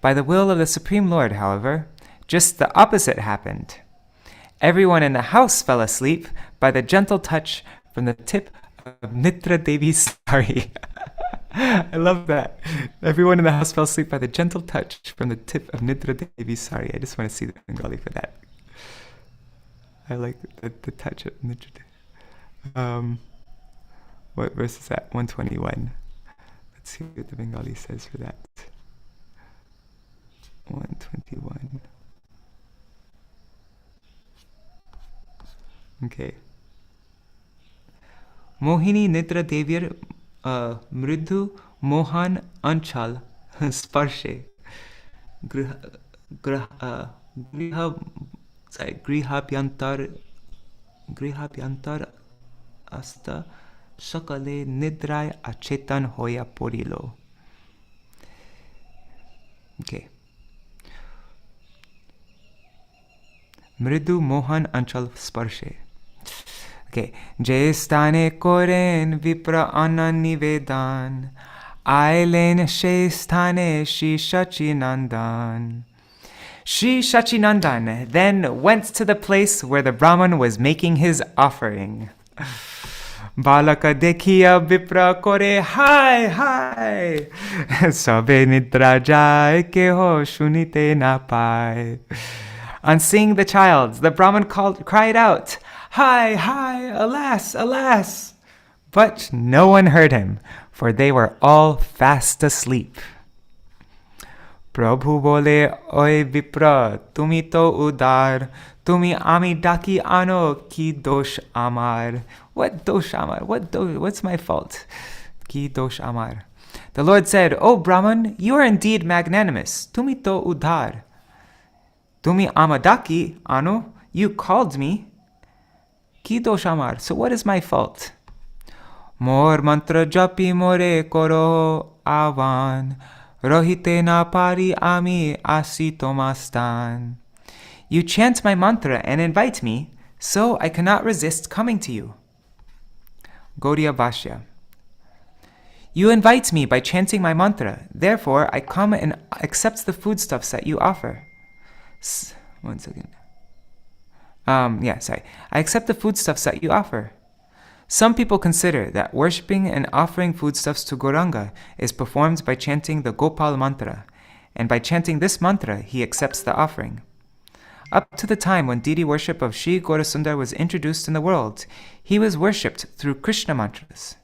By the will of the Supreme Lord, however, just the opposite happened. Everyone in the house fell asleep by the gentle touch from the tip of Nidra Devi's sari. I love that. Everyone in the house fell asleep by the gentle touch from the tip of Nidra Devi's sari. I just want to see the Bengali for that. I like the touch of Nidra Devi. What verse is that? 121. Let's see what the Bengali says for that. 121. Okay. Mohini Nitra Devir Mridhu Mohan Anchal Sparshe Grihabyantar Asta Sakale Nidrai Achetan Hoya Porilo. Okay. Mridu Mohan Anchal Sparshe. Okay. Jestane Koren Vipra Ananivedan Ailen Shestane Shi Shachinandan. Shri Shachinandan then went to the place where the Brahman was making his offering. Balaka dekhiya vipra kore hi hi. Sabe nidra jai keho shunite na pai. On seeing the child, the Brahman cried out, "Hi, hi, alas, alas!" But no one heard him, for they were all fast asleep. Prabhu bole, "Oy Vipra, tumi to udar, tumi ami daki ano ki dosh amar." What dosh amar? What's my fault? Ki dosh amar. The Lord said, "O Brahman, you are indeed magnanimous. Tumi to udar. Tumi amadaki ano, you called me. Ki dosh amar. So what is my fault? Mor mantra japi more koro avan. Rohite na pari ami asitomastan. You chant my mantra and invite me, so I cannot resist coming to you. Gaudiya Bhashya. You invite me by chanting my mantra, therefore I come and accept the foodstuffs that you offer. One second. I accept the foodstuffs that you offer. Some people consider that worshipping and offering foodstuffs to Gauranga is performed by chanting the Gopal mantra, and by chanting this mantra, he accepts the offering. Up to the time when deity worship of Sri Gaurasundar was introduced in the world, he was worshipped through Krishna mantras.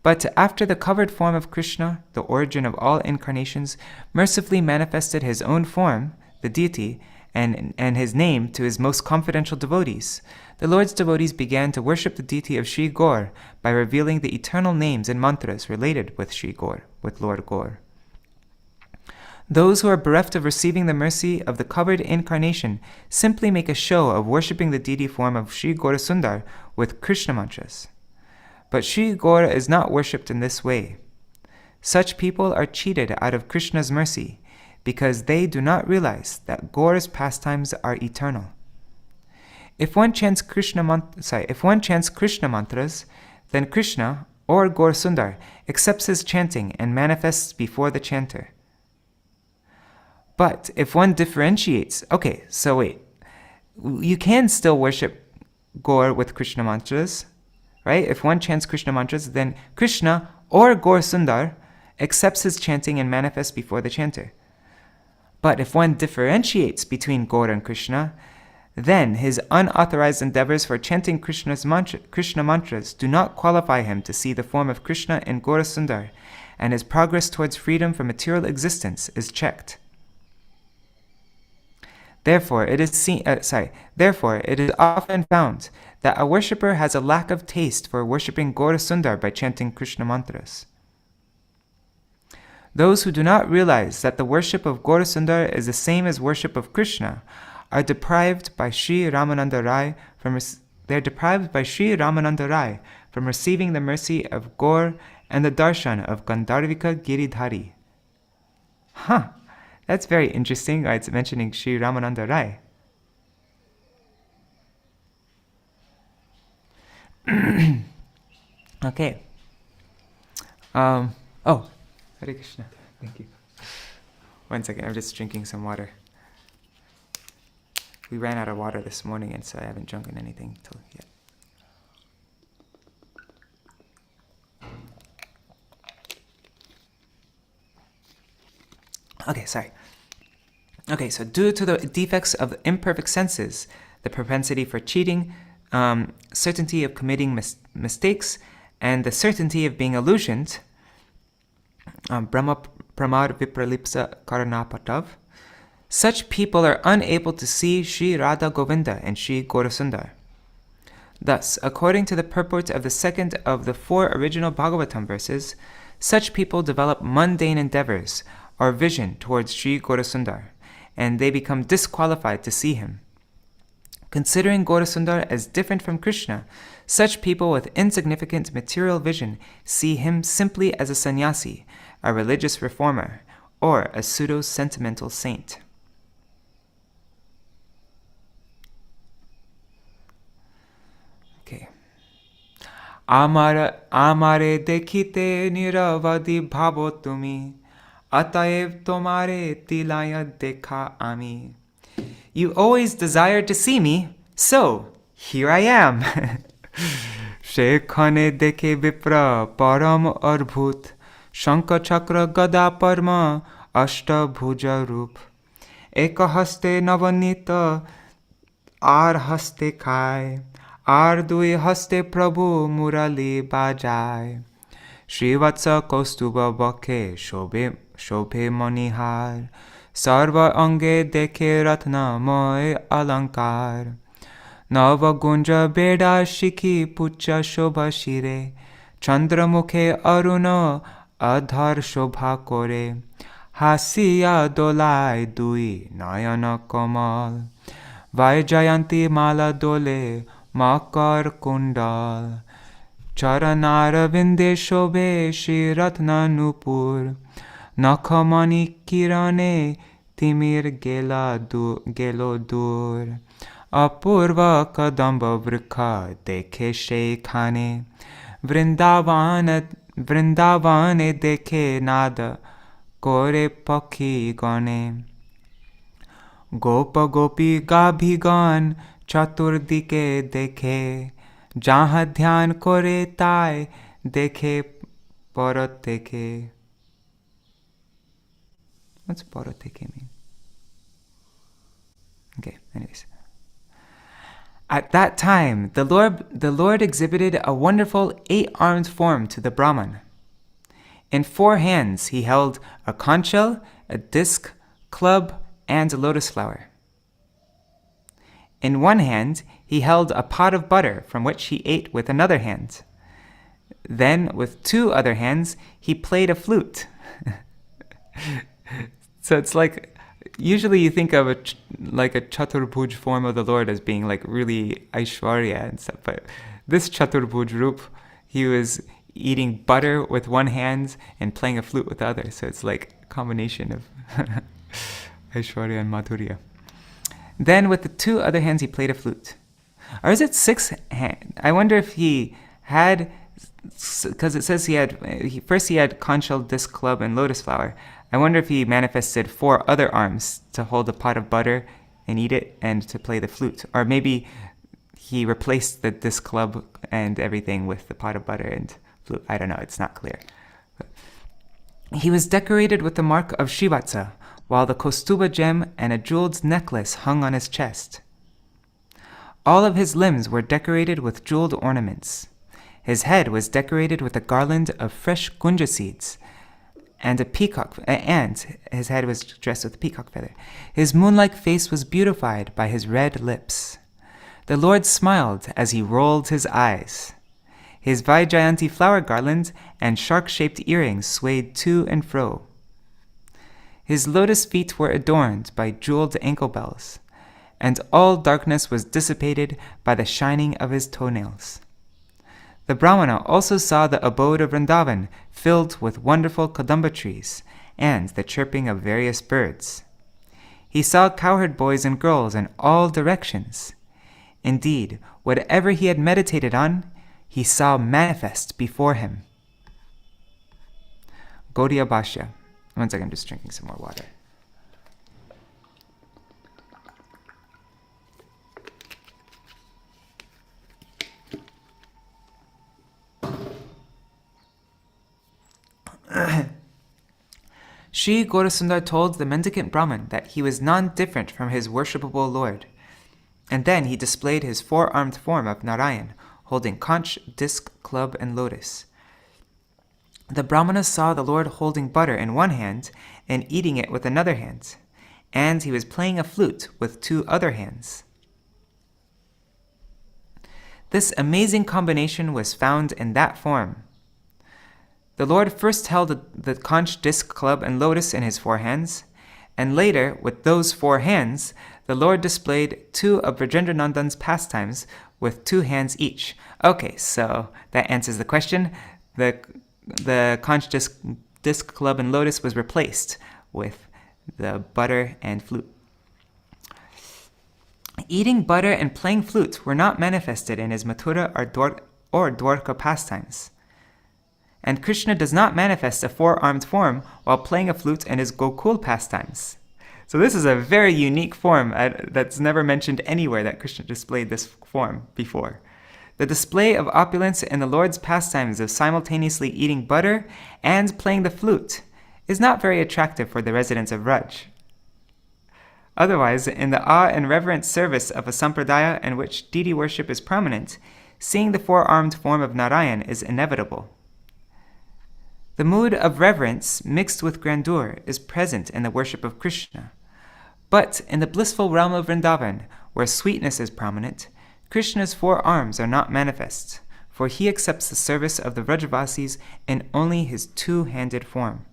But after the covered form of Krishna, the origin of all incarnations, mercifully manifested his own form, the deity, and his name to his most confidential devotees, the Lord's devotees began to worship the deity of Sri Gaur by revealing the eternal names and mantras related with Sri Gaur, with Lord Gaur. Those who are bereft of receiving the mercy of the covered incarnation simply make a show of worshipping the deity form of Sri Gaurasundar with Krishna mantras. But Sri Gaur is not worshipped in this way. Such people are cheated out of Krishna's mercy because they do not realize that Gaur's pastimes are eternal. If one chants Krishna mantras, then Krishna or Gaur Sundar accepts his chanting and manifests before the chanter. But if one differentiates, you can still worship Gaur with Krishna mantras, right? If one chants Krishna mantras, then Krishna or Gaur Sundar accepts his chanting and manifests before the chanter. But if one differentiates between Gaur and Krishna, then his unauthorized endeavors for chanting Krishna mantras do not qualify him to see the form of Krishna in Gaura Sundar, and his progress towards freedom from material existence is checked. Therefore, it is often found that a worshipper has a lack of taste for worshipping Gaura Sundar by chanting Krishna mantras. Those who do not realize that the worship of Gaura Sundar is the same as worship of Krishna are deprived by Sri Ramananda Rai from receiving the mercy of Gaur and the darshan of Gandharvika Giridhari. That's very interesting. It's mentioning Sri Ramananda Rai. Okay. Hare Krishna. Thank you. One second, I'm just drinking some water. We ran out of water this morning, and so I haven't drunken anything till yet. Okay, so due to the defects of imperfect senses, the propensity for cheating, certainty of committing mistakes, and the certainty of being illusioned, Brahma Pramad Vipralipsa Karanapatav, such people are unable to see Sri Radha Govinda and Sri Gaurasundar. Thus, according to the purport of the second of the 4 original Bhagavatam verses, such people develop mundane endeavors or vision towards Sri Gaurasundar, and they become disqualified to see him. Considering Gaurasundar as different from Krishna, such people with insignificant material vision see him simply as a sannyasi, a religious reformer, or a pseudo-sentimental saint. Okay. Amare dekhite niravadi bhavo tumi, ataev tomare tilaya dekha ami. You always desired to see me, so here I am. Shekhane dekhe vipra param arbhut, Shankha chakra gada parma ashta bhuja roop. Eka haste navanita ar haste khai, ar dui haste prabhu murali bajai. Srivatsa kostuba bakhe shobhe manihar, sarva ange dekhe ratna moy alankar. Nava gunja beda shiki pucha shobha shire, Chandra mukhe aruna adhar shobha kore, Hasiya dolai dui nayana kamal, Vaijayanti mala dole makar kundal, Charanara vinde shobhe Shri Ratna nupur, Nakhamani kirane timir gelo dur, Apurva kadamba vrikha dekhe shekhane, Vrindavane dekhe nada kore pakhi gane. Gopa gopi gabhigan chaturdike dekhe, Jaha dhyan kore tai dekhe parateke. What's parateke mean? Okay, anyways. At that time, the Lord exhibited a wonderful 8-armed form to the Brahman. In 4 hands he held a conch shell, a disc, club, and a lotus flower. In 1 hand he held a pot of butter from which he ate with another hand. Then, with 2 other hands, he played a flute. So it's like, usually you think of a Chaturbhuj form of the Lord as being like really Aishwarya and stuff, but this Chaturbhuj Rup, he was eating butter with 1 hand and playing a flute with the other. So it's like a combination of Aishwarya and Madhurya. Then with the 2 other hands he played a flute. Or is it 6 hands? I wonder if he had, because it says he had conch shell, disc, club, and lotus flower. I wonder if he manifested 4 other arms to hold a pot of butter and eat it and to play the flute. Or maybe he replaced the disc, club, and everything with the pot of butter and flute. I don't know, it's not clear. He was decorated with the mark of Shivatsa, while the Kostuba gem and a jeweled necklace hung on his chest. All of his limbs were decorated with jeweled ornaments. His head was decorated with a garland of fresh gunja seeds, and his head was dressed with a peacock feather. His moon-like face was beautified by his red lips. The Lord smiled as he rolled his eyes. His Vaijayanti flower garland and shark-shaped earrings swayed to and fro. His lotus feet were adorned by jeweled ankle bells, and all darkness was dissipated by the shining of his toenails. The Brahmana also saw the abode of Vrindavan filled with wonderful kadamba trees and the chirping of various birds. He saw cowherd boys and girls in all directions. Indeed, whatever he had meditated on, he saw manifest before him. Gaudiya Bhashya. One second, I'm just drinking some more water. Sri Gaurasundar told the Mendicant Brahman that he was non-different from his worshipable Lord. And then he displayed his four-armed form of Narayan, holding conch, disc, club, and lotus. The Brahmanas saw the Lord holding butter in one hand and eating it with another hand, and he was playing a flute with two other hands. This amazing combination was found in that form. The Lord first held the conch, disc, club, and lotus in his four hands, and later, with those four hands, the Lord displayed two of Brajendranandan's pastimes with two hands each. Okay, so that answers the question. The conch, disc, club, and lotus was replaced with the butter and flute. Eating butter and playing flute were not manifested in his Mathura or Dwarka pastimes. And Krishna does not manifest a four-armed form while playing a flute in his Gokul pastimes. So this is a very unique form that's never mentioned anywhere that Krishna displayed this form before. The display of opulence in the Lord's pastimes of simultaneously eating butter and playing the flute is not very attractive for the residents of Vraj. Otherwise, in the awe and reverent service of a sampradaya in which deity worship is prominent, seeing the four-armed form of Narayan is inevitable. The mood of reverence mixed with grandeur is present in the worship of Krishna. But in the blissful realm of Vrindavan, where sweetness is prominent, Krishna's four arms are not manifest, for he accepts the service of the Vrajavasis in only his two-handed form.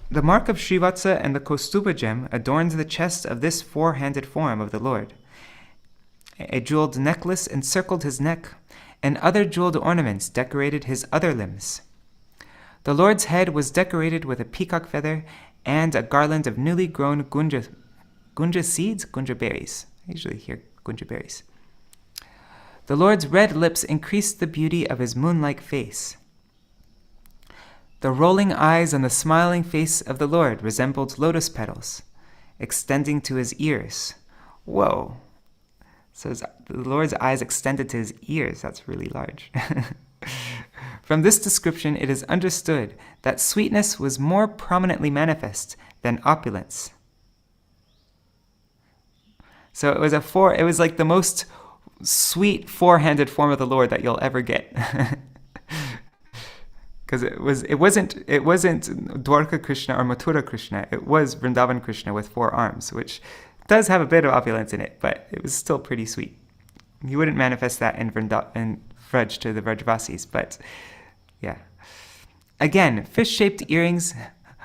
The mark of Srivatsa and the Kaustuba gem adorns the chest of this four-handed form of the Lord. A jeweled necklace encircled his neck, and other jeweled ornaments decorated his other limbs. The Lord's head was decorated with a peacock feather and a garland of newly grown gunja seeds, gunja berries. I usually hear gunja berries. The Lord's red lips increased the beauty of his moon-like face. The rolling eyes on the smiling face of the Lord resembled lotus petals, extending to his ears. Whoa! So the Lord's eyes extended to his ears. That's really large. From this description, it is understood that sweetness was more prominently manifest than opulence. So it was like the most sweet four-handed form of the Lord that you'll ever get. Because it wasn't Dwarka Krishna or Mathura Krishna. It was Vrindavan Krishna with four arms, which does have a bit of opulence in it, but it was still pretty sweet. You wouldn't manifest that in Vraj to the Vrajavasis, but yeah. Again, fish-shaped earrings.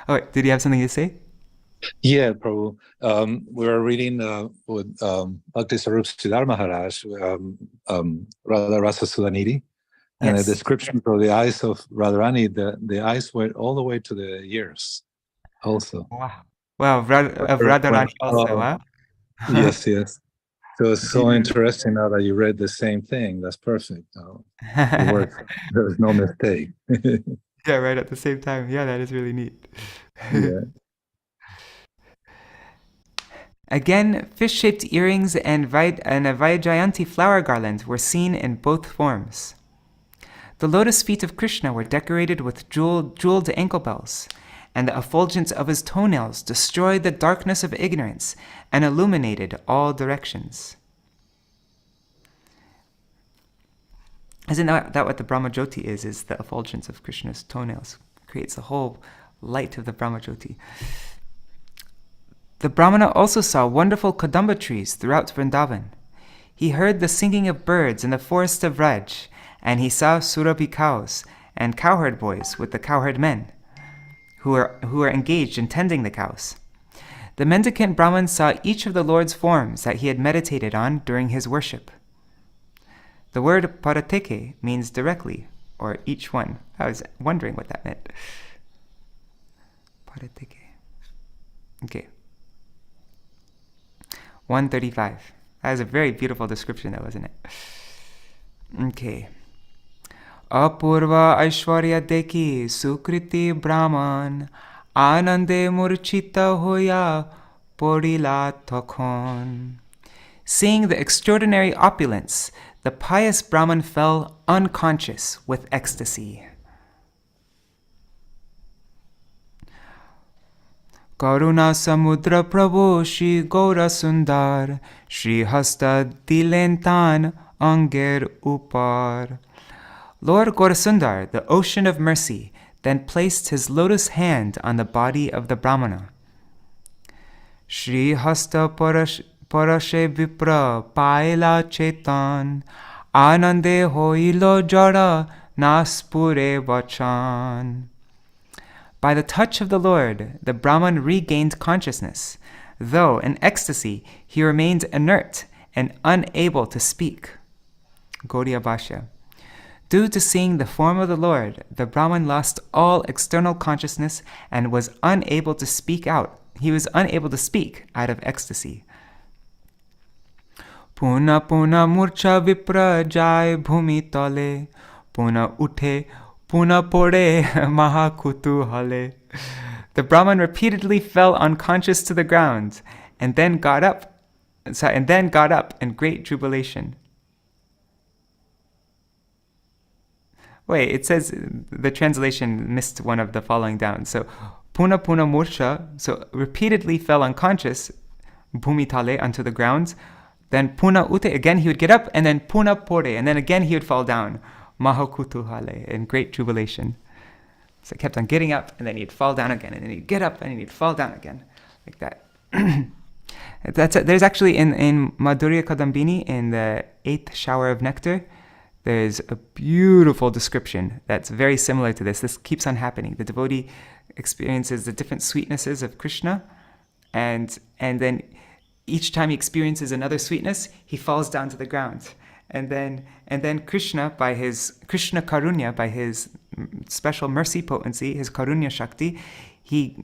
Oh, did you have something to say? Yeah, Prabhu. We were reading with Bhakti Sarup Siddhar Maharaj, Radha Rasa Sudanidhi, and Yes. a description for the eyes of Radharani, the eyes went all the way to the ears also. Wow, of Radharani also, huh? Yes. So it's so interesting now that you read the same thing. That's perfect. It works. There's no mistake. Yeah, right at the same time. Yeah, that is really neat. Yeah. Again, fish-shaped earrings and a Vaijayanti flower garland were seen in both forms. The lotus feet of Krishna were decorated with jeweled ankle bells, and the effulgence of his toenails destroyed the darkness of ignorance and illuminated all directions. Isn't that what the Brahmajyoti is the effulgence of Krishna's toenails? Creates the whole light of the Brahmajyoti. The Brahmana also saw wonderful Kadamba trees throughout Vrindavan. He heard the singing of birds in the forest of Vraj, and he saw Surabhi cows and cowherd boys with the cowherd men, who were engaged in tending the cows. The Mendicant Brahman saw each of the Lord's forms that he had meditated on during his worship. The word parateke means directly, or each one. I was wondering what that meant. Parateke. Okay. 135. That was a very beautiful description though, wasn't it? Okay. Apurva Aishwarya Deki Sukriti Brahman Anande Murchita Hoya Porila Tokhon. Seeing the extraordinary opulence, the pious Brahman fell unconscious with ecstasy. Karuna Samudra Prabhu Shri Gaura Sundar Shri Hasta Dilentan Anger Upar. Lord Gaurasundar, the ocean of mercy, then placed his lotus hand on the body of the Brahmana. Shri Hasta Parashe Vipra Paila Chetan Anande Hoilo Jara Naspure Vachan. By the touch of the Lord, the Brahman regained consciousness, though in ecstasy he remained inert and unable to speak. Gaudiya Bhashya. Due to seeing the form of the Lord, the Brahman lost all external consciousness and was unable to speak out. He was unable to speak out of ecstasy. Puna puna murcha vipra jai bhumi tale, puna uthe, puna pode mahakutu hale. The Brahman repeatedly fell unconscious to the ground, and then got up in great jubilation. Wait, it says the translation missed one of the following down. So, puna puna murcha, so repeatedly fell unconscious, bhumitale, onto the ground. Then puna ute, again he would get up, and then puna pore, and then again he would fall down, mahakutuhale, in great jubilation. So it kept on getting up, and then he'd fall down again, and then he'd get up, and then he'd fall down again, like that. There's actually in Madhurya Kadambini, in the 8th shower of nectar, there's a beautiful description that's very similar to this. This keeps on happening. The devotee experiences the different sweetnesses of Krishna, and then each time he experiences another sweetness, he falls down to the ground. And then Krishna, by his Krishna Karunya, by his special mercy potency, his Karunya Shakti, he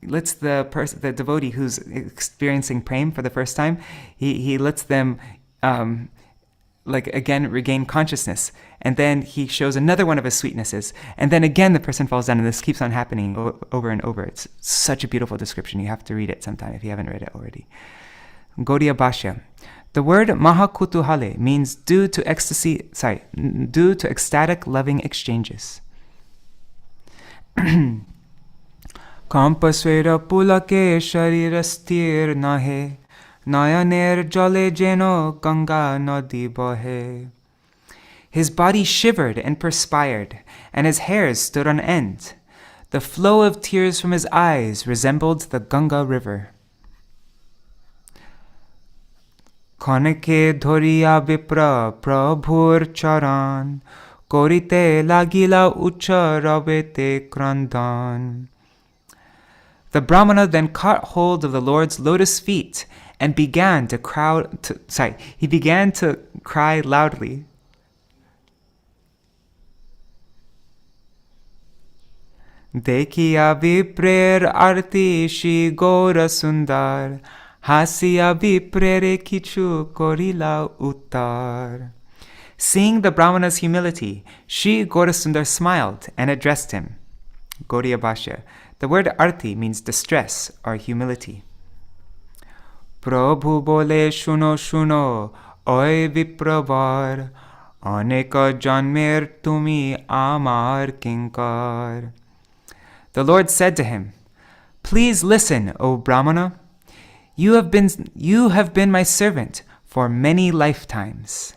lets the devotee who's experiencing prema for the first time, he lets them again regain consciousness, and then he shows another one of his sweetnesses, and then again the person falls down, and this keeps on happening over and over. It's such a beautiful description. You have to read it sometime if you haven't read it already. Gaudiya Bhashya. The word mahakutuhale means due to ecstatic loving exchanges. Kampasvera pulake sharirastir nahe Nayaner jale jeno ganga nadi bahe. His body shivered and perspired, and his hairs stood on end. The flow of tears from his eyes resembled the Ganga river. Khaneke dhoriya vipra prabhur charan, korite lagila ucha rabete krandan. The Brahmana then caught hold of the Lord's lotus feet and began to cry loudly. Dekhiya viprer arti Shri Gaura Sundar, hasiya viprere kichu korila uttar. Seeing the Brahmana's humility, Shri Gaura Sundar smiled and addressed him. Gaudiya Bhashya. The word arti means distress or humility. Prabhu bole shuno shuno, oy vipravar, aneka janmer tumi amar kinkar. The Lord said to him, "Please listen, O Brahmana. You have been my servant for many lifetimes.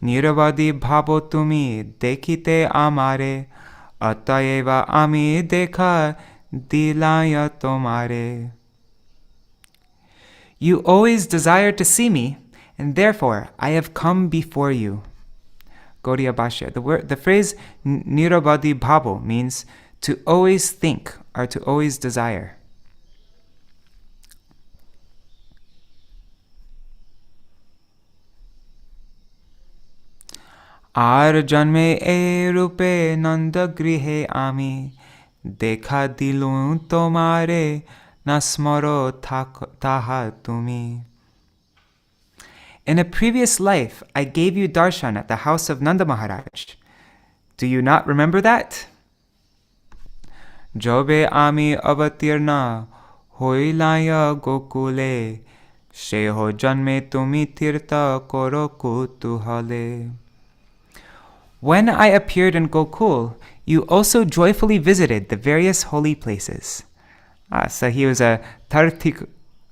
Niravadi bhavo tumi dekhite amare, atayeva ami dekha dilaya tomare." You always desire to see me, and therefore I have come before you. Gaudiya Bhashya. The phrase nirabadi bhavo means to always think or to always desire. Ar janme e rupe nanda grihe ami, dekha dilun tomare nasmaro taha tumi. In a previous life, I gave you darshan at the house of Nanda Maharaj. Do you not remember that? Jobe ami avatirna hoilaya gokule, sheho janme tumi tirta koro kutuhale. When I appeared in Gokul, you also joyfully visited the various holy places. So he was a Tartika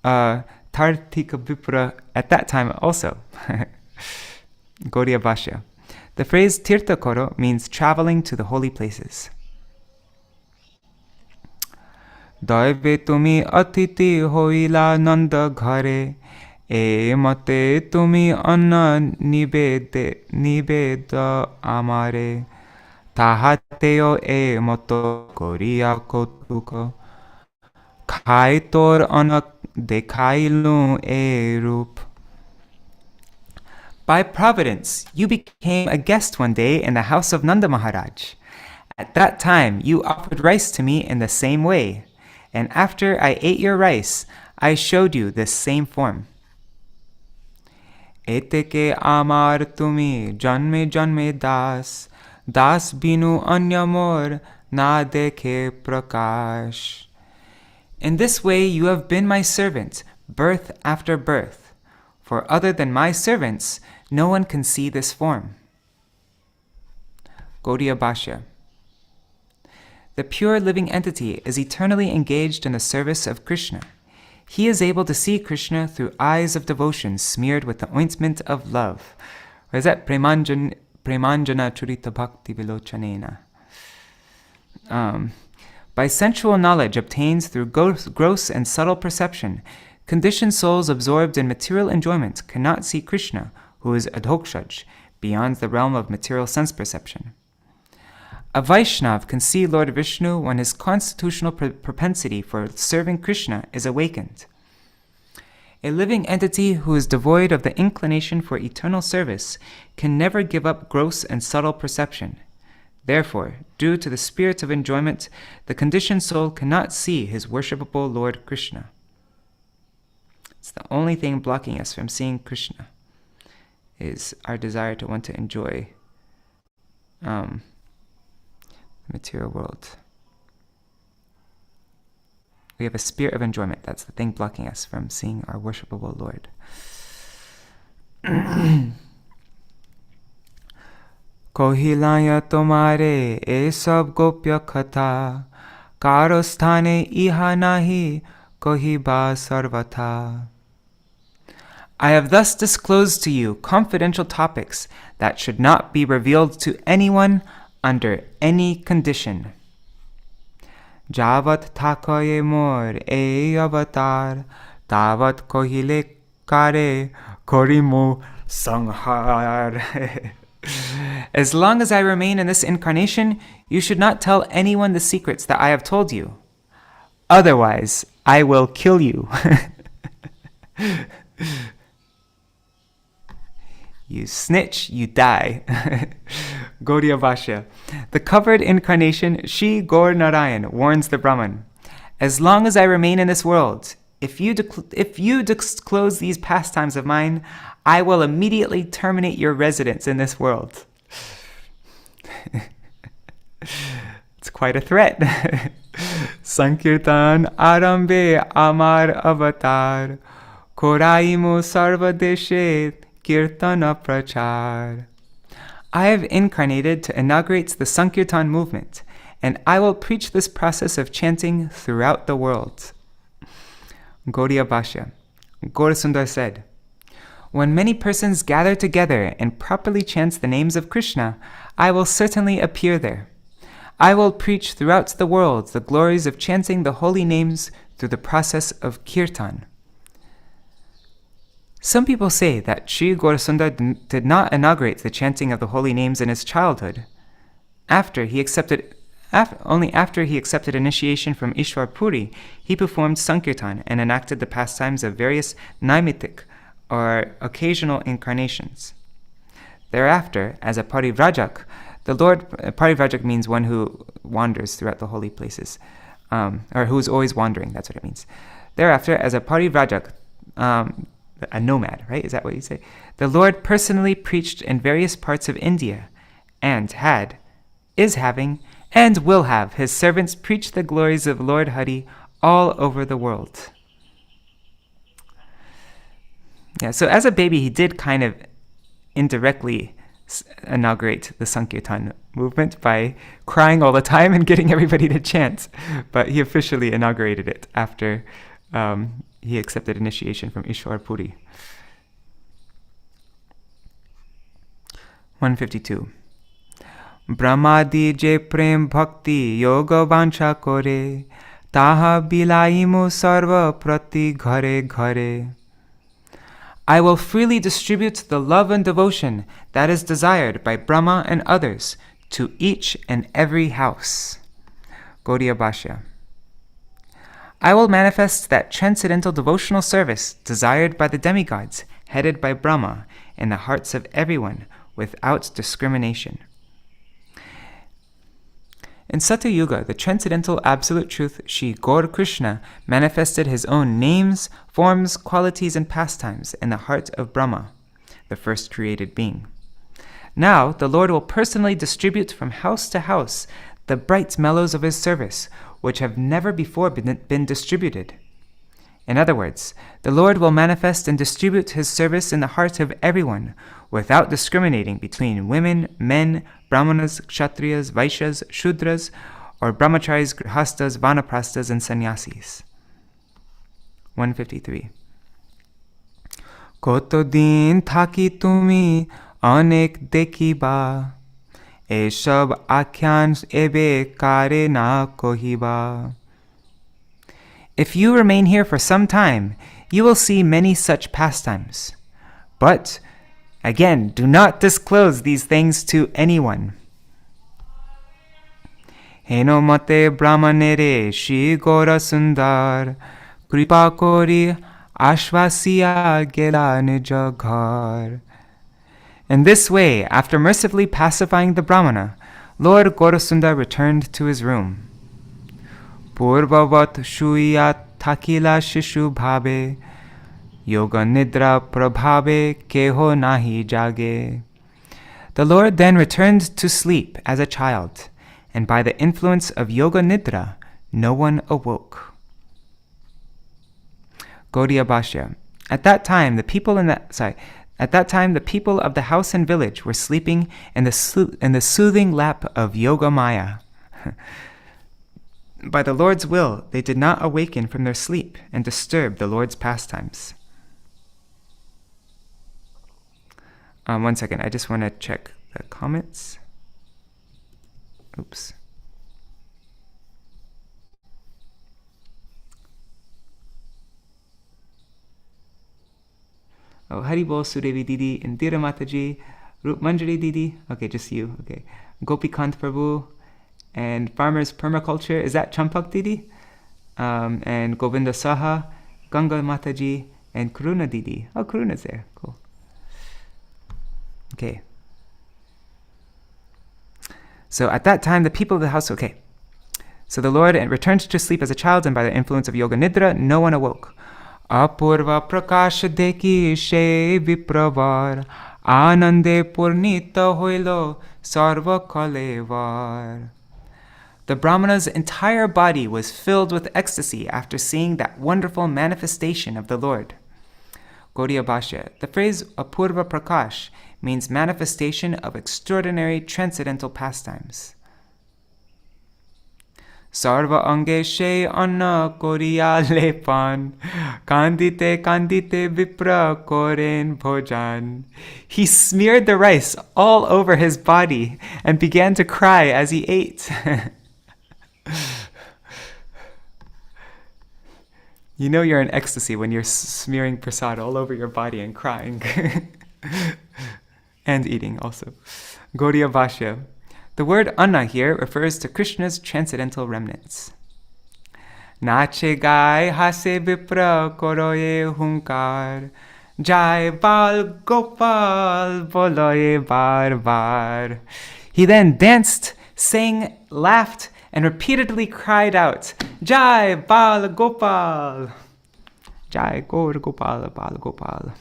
Vipra at that time also. Gaudiya Bhashya. The phrase Tirtha Koro means traveling to the holy places. Daive tumi atiti hoila nanda ghare e mate tumi anna nibeda amare tahateo e moto koria kotuko khai tor anak dekhailu e rup. By providence, you became a guest one day in the house of Nanda Maharaj. At that time, you offered rice to me in the same way, and after I ate your rice, I showed you this same form. Eteke amar tumi janme janme das, das binu anyamor na dekhe prakash. In this way you have been my servant, birth after birth. For other than my servants, no one can see this form. Gaudiya Bhashya. The pure living entity is eternally engaged in the service of Krishna. He is able to see Krishna through eyes of devotion smeared with the ointment of love. Or is that Premanjana Churita Bhakti Vilochanena? By sensual knowledge obtained through gross and subtle perception, conditioned souls absorbed in material enjoyment cannot see Krishna, who is Adhokshaj, beyond the realm of material sense perception. A Vaishnav can see Lord Vishnu when his constitutional propensity for serving Krishna is awakened. A living entity who is devoid of the inclination for eternal service can never give up gross and subtle perception. Therefore, due to the spirit of enjoyment, the conditioned soul cannot see his worshipable Lord Krishna. It's the only thing blocking us from seeing Krishna, is our desire to want to enjoy the material world. We have a spirit of enjoyment. That's the thing blocking us from seeing our worshipable Lord. Kohilaya tomare e sab gopya katha karo sthane iha nahi kohiba sarvatha. I have thus disclosed to you confidential topics that should not be revealed to anyone under any condition. Javat thakoye mor e avatar, tavat kohile kare korimo sanghar. As long as I remain in this incarnation, you should not tell anyone the secrets that I have told you. Otherwise, I will kill you. You snitch, you die. Gaudiya Bhashya. The covered incarnation, Shri Gaur Narayan, warns the Brahman. As long as I remain in this world, if you disclose these pastimes of mine, I will immediately terminate your residence in this world. It's quite a threat. Sankirtan Arambe Amar Avatar Koraimu Sarva Deshe Kirtana Prachar. I have incarnated to inaugurate the Sankirtan movement, and I will preach this process of chanting throughout the world. Gaudiya Bhashya. Gaurasundar said, when many persons gather together and properly chant the names of Krishna, I will certainly appear there. I will preach throughout the world the glories of chanting the holy names through the process of kirtan. Some people say that Sri Gaurasundar did not inaugurate the chanting of the holy names in his childhood. Only after he accepted initiation from Ishwar Puri, he performed Sankirtan and enacted the pastimes of various naimitic, or occasional incarnations. Thereafter, as a parivrajak, parivrajak means one who wanders throughout the holy places, or who is always wandering, that's what it means. Thereafter, as a parivrajak, a nomad, right? Is that what you say? The Lord personally preached in various parts of India, and is having, and will have his servants preach the glories of Lord Hari all over the world. Yeah, so as a baby, he did kind of indirectly inaugurate the Sankirtan movement by crying all the time and getting everybody to chant. But he officially inaugurated it after he accepted initiation from Ishwar Puri. 152. Brahmadi je prem bhakti yoga vancha kore, taha bilaimu sarva prati ghare ghare. I will freely distribute the love and devotion that is desired by Brahma and others to each and every house. Gaudiya Bhashya. I will manifest that transcendental devotional service desired by the demigods, headed by Brahma, in the hearts of everyone without discrimination. In Satya Yuga, the transcendental absolute truth, Shri Gaur Krishna, manifested his own names, forms, qualities, and pastimes in the heart of Brahma, the first created being. Now, the Lord will personally distribute from house to house the bright mellows of his service, which have never before been distributed. In other words, the Lord will manifest and distribute his service in the heart of everyone, without discriminating between women, men, brahmanas, kshatriyas, vaishyas, shudras, or brahmacharis, grihastas, vanaprastas, and sannyasis. 153. Koto din thaki tumi anek dekhiba, esab akhyans ebe kare na kohiba. If you remain here for some time, you will see many such pastimes. But, again, do not disclose these things to anyone. Heno mate brahmanere Shri Gaura Sundar, kripa kori ashvasiya gela nija ghar. In this way, after mercifully pacifying the Brahmana, Lord Gaurasundar returned to his room. Purvavat shuyat thakila shishu bhabe, yoga nidra prabhave keho nahi jage. The Lord then returned to sleep as a child, and by the influence of yoga nidra, no one awoke. Gaudiya Bhashya. At that time, the people of the house and village were sleeping in the soothing lap of Yoga Maya. By the Lord's will, they did not awaken from their sleep and disturb the Lord's pastimes. 1 second, I just want to check the comments. Oops. Oh, Haribol, Sudevi Didi, Indira Mataji, Rup Manjari Didi. Okay, just you. Okay. Gopikant Prabhu, and Farmers Permaculture. Is that Champak Didi? And Govinda Saha, Ganga Mataji, and Karuna Didi. Oh, Karuna's there. Cool. Okay. So at that time, the people of the house, okay. So the Lord returned to sleep as a child, and by the influence of Yoga Nidra, no one awoke. Apurva prakash deki she vipravar, anande purnita hoilo sarva kalevar. The Brahmana's entire body was filled with ecstasy after seeing that wonderful manifestation of the Lord. Gaudiya Bhashya. The phrase Apurva Prakash means manifestation of extraordinary transcendental pastimes. Sarva ange she anna koriya lepan, kandite vipra koren bhojan. He smeared the rice all over his body and began to cry as he ate. You know you're in ecstasy when you're smearing prasad all over your body and crying. And eating also. Gaudiya Bhashya. The word anna here refers to Krishna's transcendental remnants. Nache gai hase vipra koroye hunkar, jai bal gopal boloye bar bar. He then danced, sang, laughed, and repeatedly cried out, Jai Bal Gopal! Jai Gaur Gopal Bal Gopal.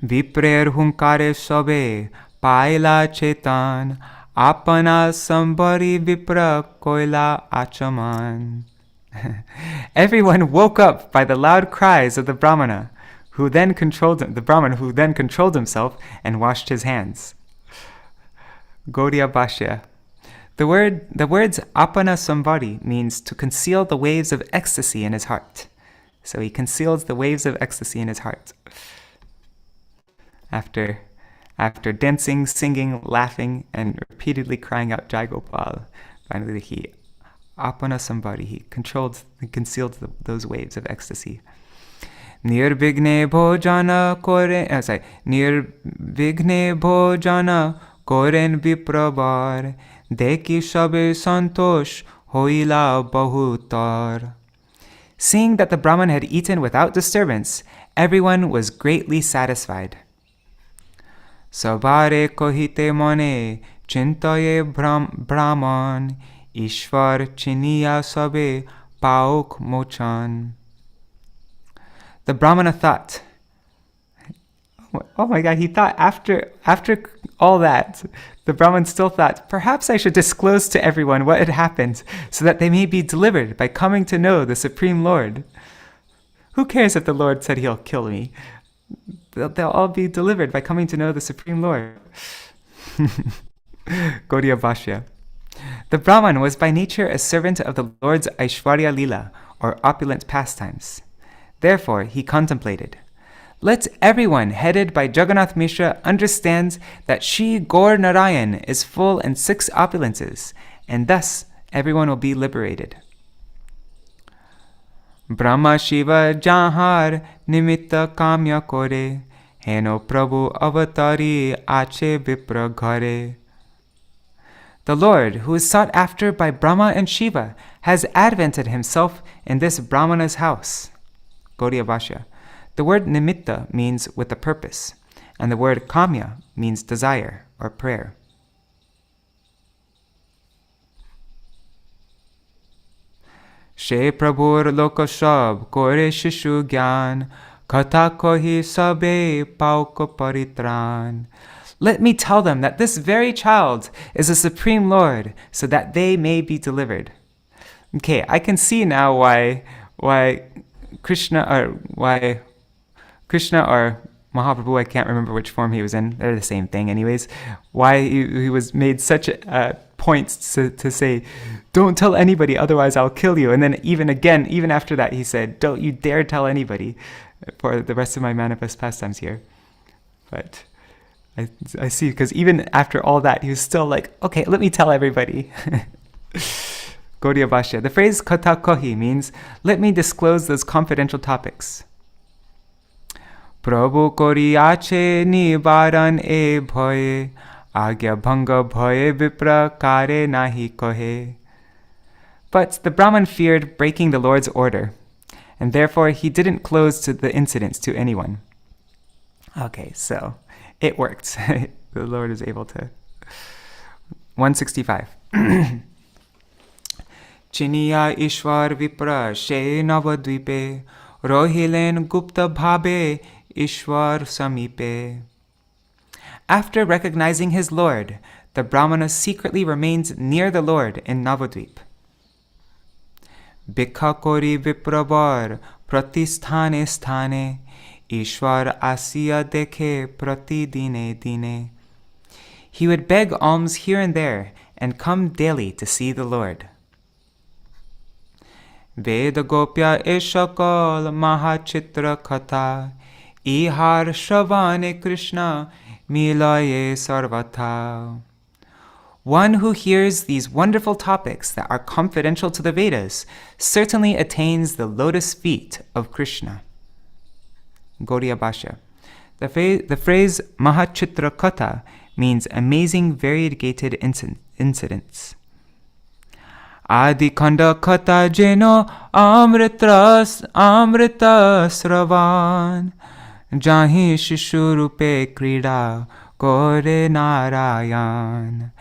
Viprer hunkare sobe, paila chetan, apana sambari vipra koila achaman. Everyone woke up by the loud cries of the Brahman who then controlled himself and washed his hands. Gaudiya Bhashya. The words apana sambari means to conceal the waves of ecstasy in his heart. So he conceals the waves of ecstasy in his heart. After dancing, singing, laughing, and repeatedly crying out Jai Gopal, finally he apana sambari, he concealed those waves of ecstasy. Nirvighne bhojana koren, Nirvighne bhojana koren viprabar, deki shabe santosh hoila bahutar. Seeing that the Brahman had eaten without disturbance, everyone was greatly satisfied. Sabare kohite mone chintaye Brahman, Ishvar chiniya sabe pauk mochan. The Brahmana thought, oh my God, he thought after all that, the Brahman still thought, perhaps I should disclose to everyone what had happened so that they may be delivered by coming to know the Supreme Lord. Who cares if the Lord said he'll kill me? They'll all be delivered by coming to know the Supreme Lord. Gaudiya Bhashya. The Brahman was by nature a servant of the Lord's Aishwarya Lila, or opulent pastimes. Therefore, he contemplated, let everyone headed by Jagannath Mishra understand that Shri Gaur Narayan is full in 6 opulences, and thus everyone will be liberated. Brahma Shiva Jahar Nimitta Kamya Kore, Heno Prabhu Avatari Ache Vipra Ghare. The Lord, who is sought after by Brahma and Shiva, has advented himself in this Brahmana's house. Gaudiya Bhashya. The word nimitta means with a purpose, and the word kamya means desire or prayer. She prabhur lokashab kore shishu gyan, katha kohi sabe pauko paritran. Let me tell them that this very child is the Supreme Lord, so that they may be delivered. Okay, I can see now why Krishna or Mahaprabhu, I can't remember which form he was in, they're the same thing anyways, why he was made such points to say, don't tell anybody, otherwise I'll kill you. And then even after that, he said, don't you dare tell anybody for the rest of my manifest pastimes here. But I see, because even after all that, he was still like, okay, let me tell everybody. Gaudiya Bhashya. The phrase katha kohi means, let me disclose those confidential topics. Prabhu kori ache nibaran e bhoye, agya bhanga bhoye vipra kare nahi kohe. But the Brahman feared breaking the Lord's order, and therefore he didn't close the incidents to anyone. Okay, so it worked. The Lord is able to. 165. Chiniya Ishwar Vipra She Navadvipe Rohilen Gupta Bhabe Ishwar Samipe. After recognizing his Lord, the Brahmana secretly remained near the Lord in Navadvip. Bikha Kori Vipravar Pratisthane Sthane Ishwar Asiya Dekhe Prati Dine Dine. He would beg alms here and there and come daily to see the Lord. Veda Gopya Eshakal Mahachitra Katha Ihar Shravane Krishna Milaye Sarvata. One who hears these wonderful topics that are confidential to the Vedas certainly attains the lotus feet of Krishna. Gaudiya Bhashya. The phrase Mahachitra Katha means amazing variegated incidents. Ādi-khaṇḍa katha jeno amrita sravan, jahi shishu rupe krida kore narayan.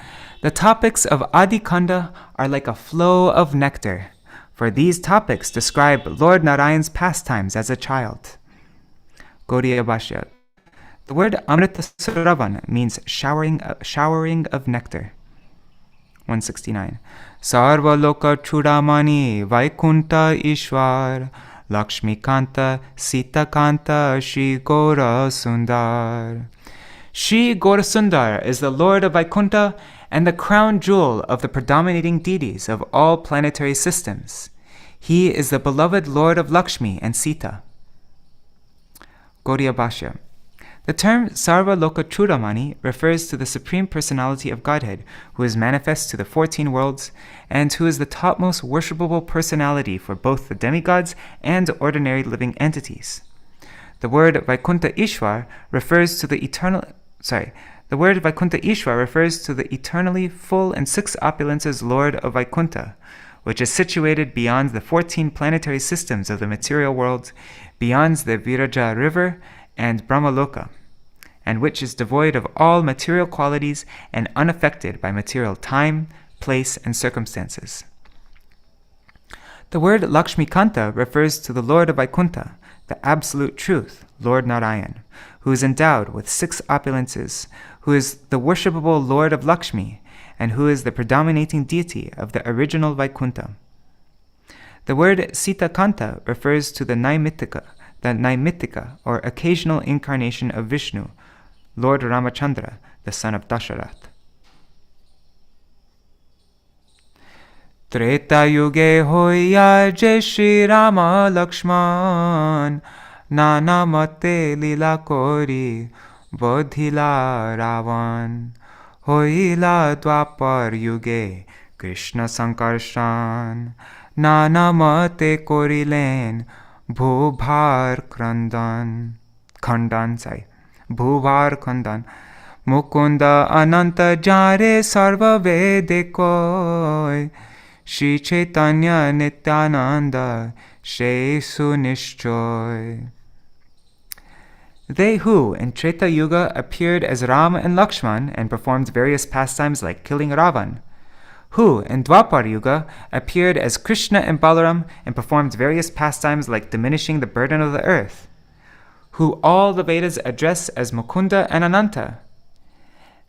The topics of Ādi-khaṇḍa are like a flow of nectar, for these topics describe Lord Narayan's pastimes as a child. Gaudiya Bhashya. The word amrita sravan means showering of nectar. 169. Sarva loka chudamani vaikunta ishwar Lakshmi kanta sita kanta Shri Gora sundar. Shri Gaurasundar is the Lord of Vaikuntha and the crown jewel of the predominating deities of all planetary systems. He is the beloved Lord of Lakshmi and Sita. Gaudiya Bhashya. The term Sarva Loka Chudamani refers to the Supreme Personality of Godhead, who is manifest to the 14 worlds, and who is the topmost worshipable personality for both the demigods and ordinary living entities. The word Vaikuntha Ishwar refers to the eternally full and six opulences Lord of Vaikuntha, which is situated beyond the 14 planetary systems of the material world, beyond the Viraja river and Brahmaloka, and which is devoid of all material qualities and unaffected by material time, place, and circumstances. The word Lakshmikanta refers to the Lord of Vaikuntha, the Absolute Truth, Lord Narayan, who is endowed with six opulences, who is the worshipable Lord of Lakshmi, and who is the predominating deity of the original Vaikuntha. The word Sita Kanta refers to the Naimittika or occasional incarnation of Vishnu, Lord Ramachandra, the son of Dasharath. Treta Yuge Hoya Jai Shri Rama Lakshman Nana Mate Lila Kori Bodhila Ravan Hoila Dwapar Yuge Krishna Sankarshan Nana Mate Korilen Bhubhar Khandan Mukunda Ananta Jare Sarva Vede Koi Shri Caitanya Nityananda Shesu Nishchoy. They who in Treta Yuga appeared as Ram and Lakshman and performed various pastimes like killing Ravan, who in Dwapar Yuga appeared as Krishna and Balaram and performed various pastimes like diminishing the burden of the earth, who all the Vedas address as Mukunda and Ananta,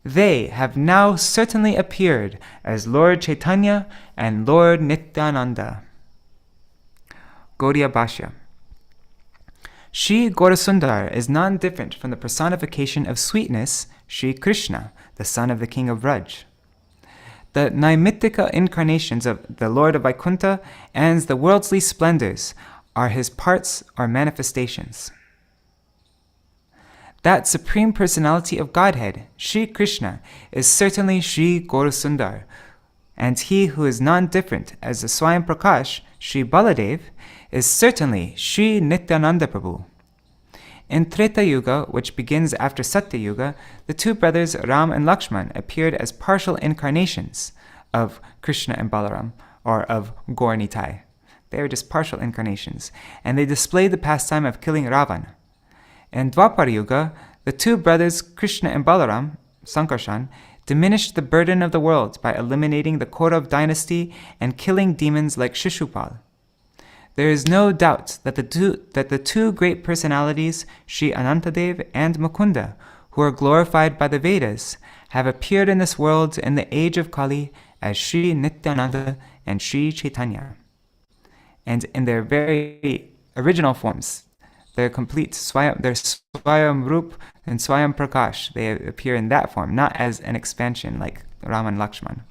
they have now certainly appeared as Lord Chaitanya and Lord Nityananda. Gaudiya Bhashya. Shri Gaurasundar is non-different from the personification of sweetness, Shri Krishna, the son of the king of Vraj. The Naimittika incarnations of the Lord of Vaikuntha and the worldly splendors are his parts or manifestations. That Supreme Personality of Godhead, Shri Krishna, is certainly Shri Gaurasundar, and he who is non-different as the Swayam Prakash, Shri Baladev, is certainly Shri Nityananda Prabhu. In Treta Yuga, which begins after Satya Yuga, the two brothers Ram and Lakshman appeared as partial incarnations of Krishna and Balaram, or of Gaur Nitai. They are just partial incarnations, and they displayed the pastime of killing Ravan. In Dwapar Yuga, the two brothers Krishna and Balaram, Sankarshan, diminished the burden of the world by eliminating the Kaurav dynasty and killing demons like Shishupal. There is no doubt that the two great personalities, Sri Anantadev and Mukunda, who are glorified by the Vedas, have appeared in this world in the age of Kali as Sri Nityananda and Sri Chaitanya. And in their very original forms, their Swayam Rup and Swayam Prakash, they appear in that form, not as an expansion like Ram and Lakshman.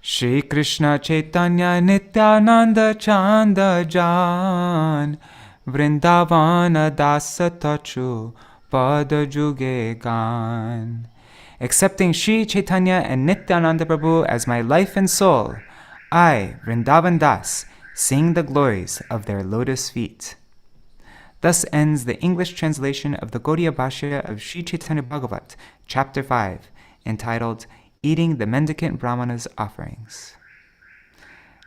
Shri Krishna Chaitanya Nityananda Chanda Jan Vrindavana Dasa Tachu Pada Juge Gan. Accepting Shri Chaitanya and Nityananda Prabhu as my life and soul, I, Vrindavan Das, sing the glories of their lotus feet. Thus ends the English translation of the Gaudiya Bhashya of Sri Caitanya-bhāgavata, Chapter 5, entitled Eating the Mendicant Brāhmaṇa's Offerings.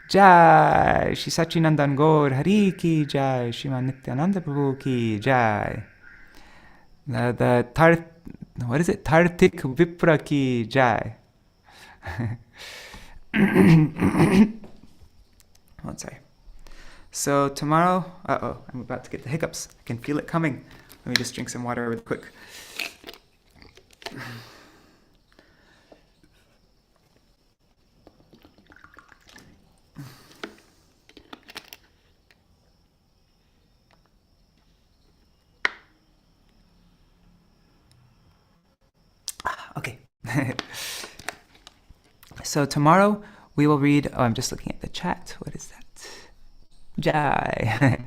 Jai Shri Sachinandan Gaur Hari Ki Jai, Shriman Nityananda Prabhu Ki Jai. Tartik Vipra Ki Jai. Oh, sorry. So tomorrow, I'm about to get the hiccups. I can feel it coming. Let me just drink some water real quick. So tomorrow we will read, I'm just looking at the chat. What is that? Jai.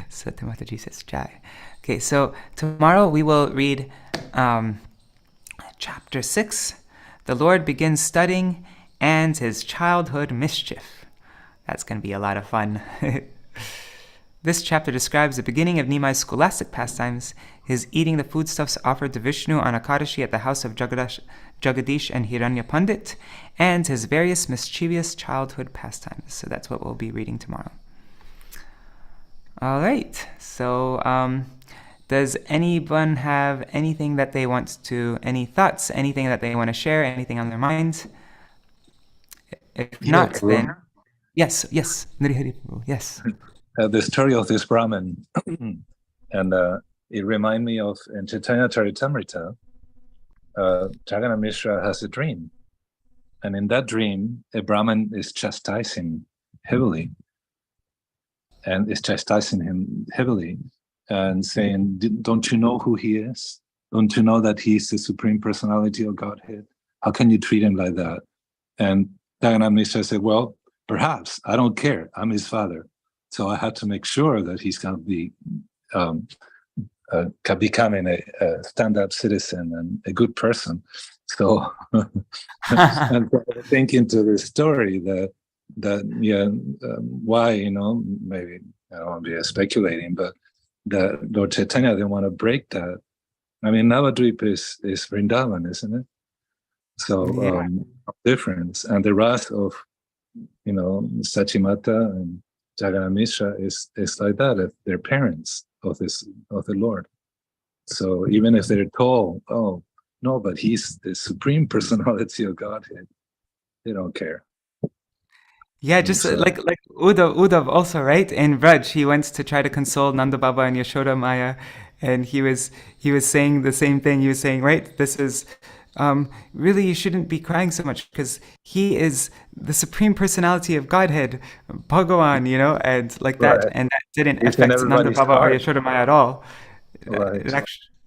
Satyamataji says Jai. Okay, so tomorrow we will read chapter 6. The Lord begins studying and his childhood mischief. That's going to be a lot of fun. This chapter describes the beginning of Nimai's scholastic pastimes, his eating the foodstuffs offered to Vishnu on Akadashi at the house of Jagadish and Hiranya Pandit, and his various mischievous childhood pastimes. So that's what we'll be reading tomorrow. All right. So does anyone have anything that they want to, any thoughts, anything that they want to share, anything on their minds? If not, then... Yes. Yes. The story of this Brahmin, and it reminds me of in Chaitanya Charitamrita, Jagannath Mishra has a dream. And in that dream, a Brahmin is chastising heavily. And is chastising him heavily and saying, don't you know who he is? Don't you know that he's the Supreme Personality of Godhead? How can you treat him like that? And Jagannath Mishra said, well, perhaps, I don't care. I'm his father. So I have to make sure that he's going to be becoming a stand-up citizen and a good person. So and I think into the story that why, maybe I don't want to be speculating, but that Lord Chaitanya didn't want to break that. I mean, Navadvip is Vrindavan, isn't it? So difference, and the wrath of Sachimata and Jagannath Mishra is like that. If they're parents of the Lord. So even if they're told, oh no, but he's the Supreme Personality of Godhead, they don't care. Yeah, just like Uddhav also, right? In Braj, he went to try to console Nanda Baba and Yashoda Maya, and he was saying the same thing. He was saying, right, this is really, you shouldn't be crying so much because he is the Supreme Personality of Godhead, Bhagavan, and like that, and that didn't affect Nanda Baba or Yashoda Maya at all. Right.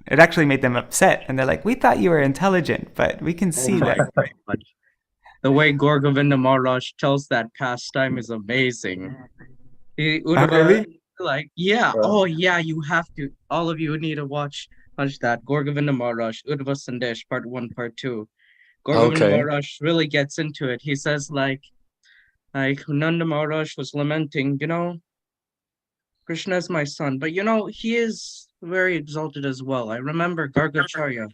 It actually made them upset, and they're like, we thought you were intelligent, but we can see that. The way Gorgovinda Maharaj tells that pastime is amazing. Really? Like, you have to. All of you need to watch that. Gorgovinda Maharaj, Uddhava Sandesh, Part 1, Part 2. Gorgovinda Maharaj really gets into it. He says, like Nanda Maharaj was lamenting, Krishna is my son, but he is very exalted as well. I remember Gargacharya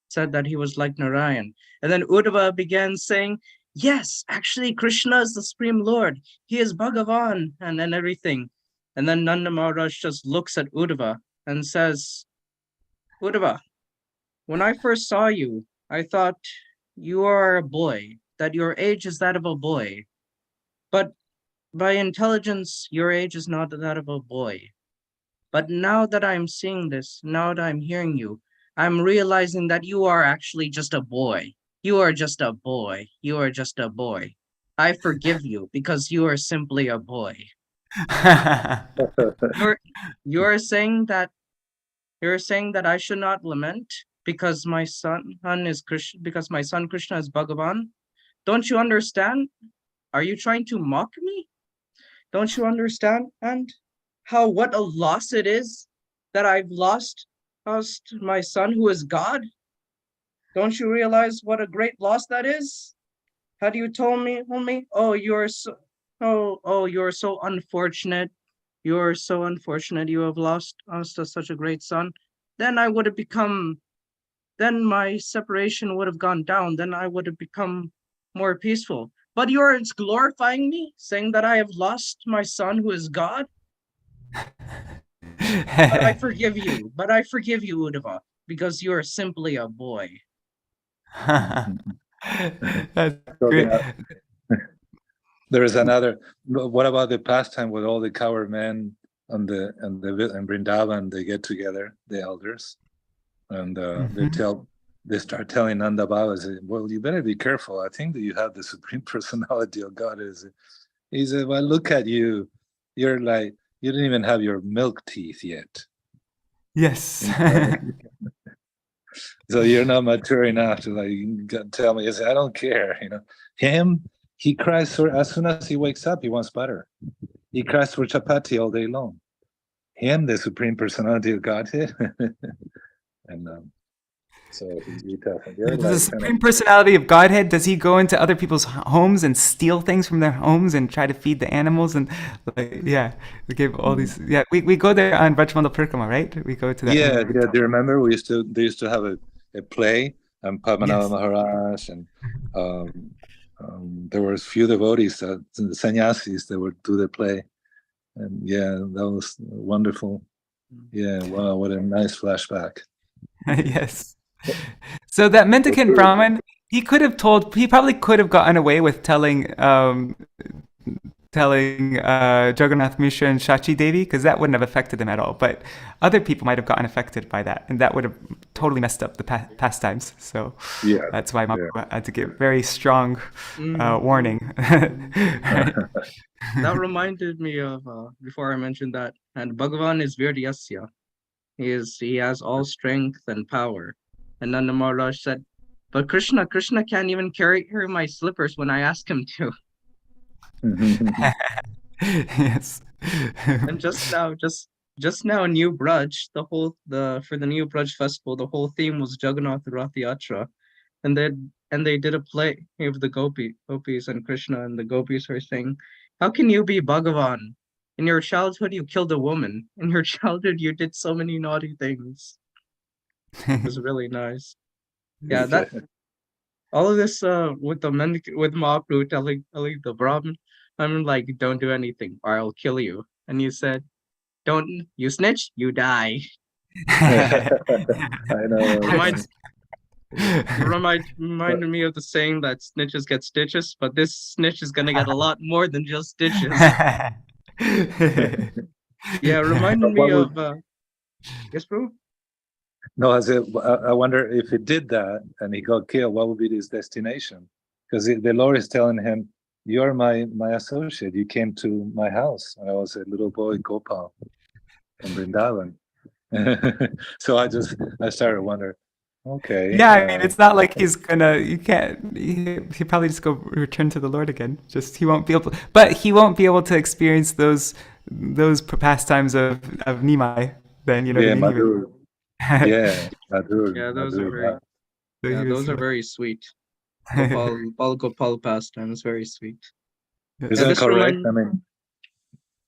said that he was like Narayan. And then Uddhava began saying, yes, actually, Krishna is the Supreme Lord. He is Bhagavan and everything. And then Nanda Maharaj just looks at Uddhava and says, Uddhava, when I first saw you, I thought you are a boy, that your age is that of a boy. But by intelligence, your age is not that of a boy. But now that I'm seeing this, now that I'm hearing you, I'm realizing that you are actually just a boy. You are just a boy. You are just a boy. I forgive you because you are simply a boy. You're saying that I should not lament because my son is Krishna, because my son Krishna is Bhagavan. Don't you understand? Are you trying to mock me? Don't you understand? And what a loss it is that I've lost my son who is God. Don't you realize what a great loss that is? Had you told me, oh, you're so unfortunate. You're so unfortunate. You have lost such a great son. Then my separation would have gone down. Then I would have become more peaceful. But you're glorifying me, saying that I have lost my son who is God. But I forgive you. Uddhava, because you are simply a boy. That's great. There is another. What about the pastime with all the coward men in Vrindavan? They get together, the elders, and they start telling Nanda Baba, well, you better be careful. I think that you have the Supreme Personality of God. He said, well, look at you. You're like, you didn't even have your milk teeth yet. Yes. So you're not mature enough to like tell me. I don't care. He cries for, as soon as he wakes up, he wants butter. He cries for chapati all day long. Him, the Supreme Personality of Godhead, and so he tells him. The Supreme Personality of Godhead, does he go into other people's homes and steal things from their homes and try to feed the animals? And we give all these. Yeah, we go there on Brajmandal Parikrama, right? We go to that. Yeah. Do you remember they used to have a play, and Padmanabha Maharaj, and there were a few devotees, the sannyasis, that would do the play, and that was wonderful. Yeah, wow, what a nice flashback. Yes. So that Mendicant Brahmin, he probably could have gotten away with telling Jagannath Mishra and Shachi Devi, because that wouldn't have affected them at all. But other people might have gotten affected by that, and that would have totally messed up the pastimes. So that's why Mahaprabhu had to give very strong warning. That reminded me of, before I mentioned that, and Bhagavan is Virdiyasya. He has all strength and power. And Nanda Maharaj said, but Krishna can't even carry my slippers when I ask him to. Yes. And just now, New Braj, for the New Braj festival, the whole theme was Jagannath Rath Yatra, and they did a play of the gopis and Krishna, and the gopis were saying, how can you be Bhagavan? In your childhood, you killed a woman. In your childhood, you did so many naughty things. It was really nice. Yeah, that all of this with Mahaprabhu telling the Brahmin, I'm like, don't do anything or I'll kill you. And you said, don't you snitch, you die. I know. Reminded me of the saying that snitches get stitches, but this snitch is gonna get a lot more than just stitches. Yeah, reminded me of yes, bro. No, I wonder if he did that and he got killed, what would be his destination? Because the Lord is telling him, you're my associate. You came to my house when I was a little boy, Gopal, in Vrindavan. So I started wondering, okay. Yeah, I mean, it's not like he probably just go return to the Lord again. He won't be able to experience those pastimes of Nimai then, Madhur. Madhur. Yeah, those are very sweet. Gopal pastime is very sweet. Is that correct? I mean,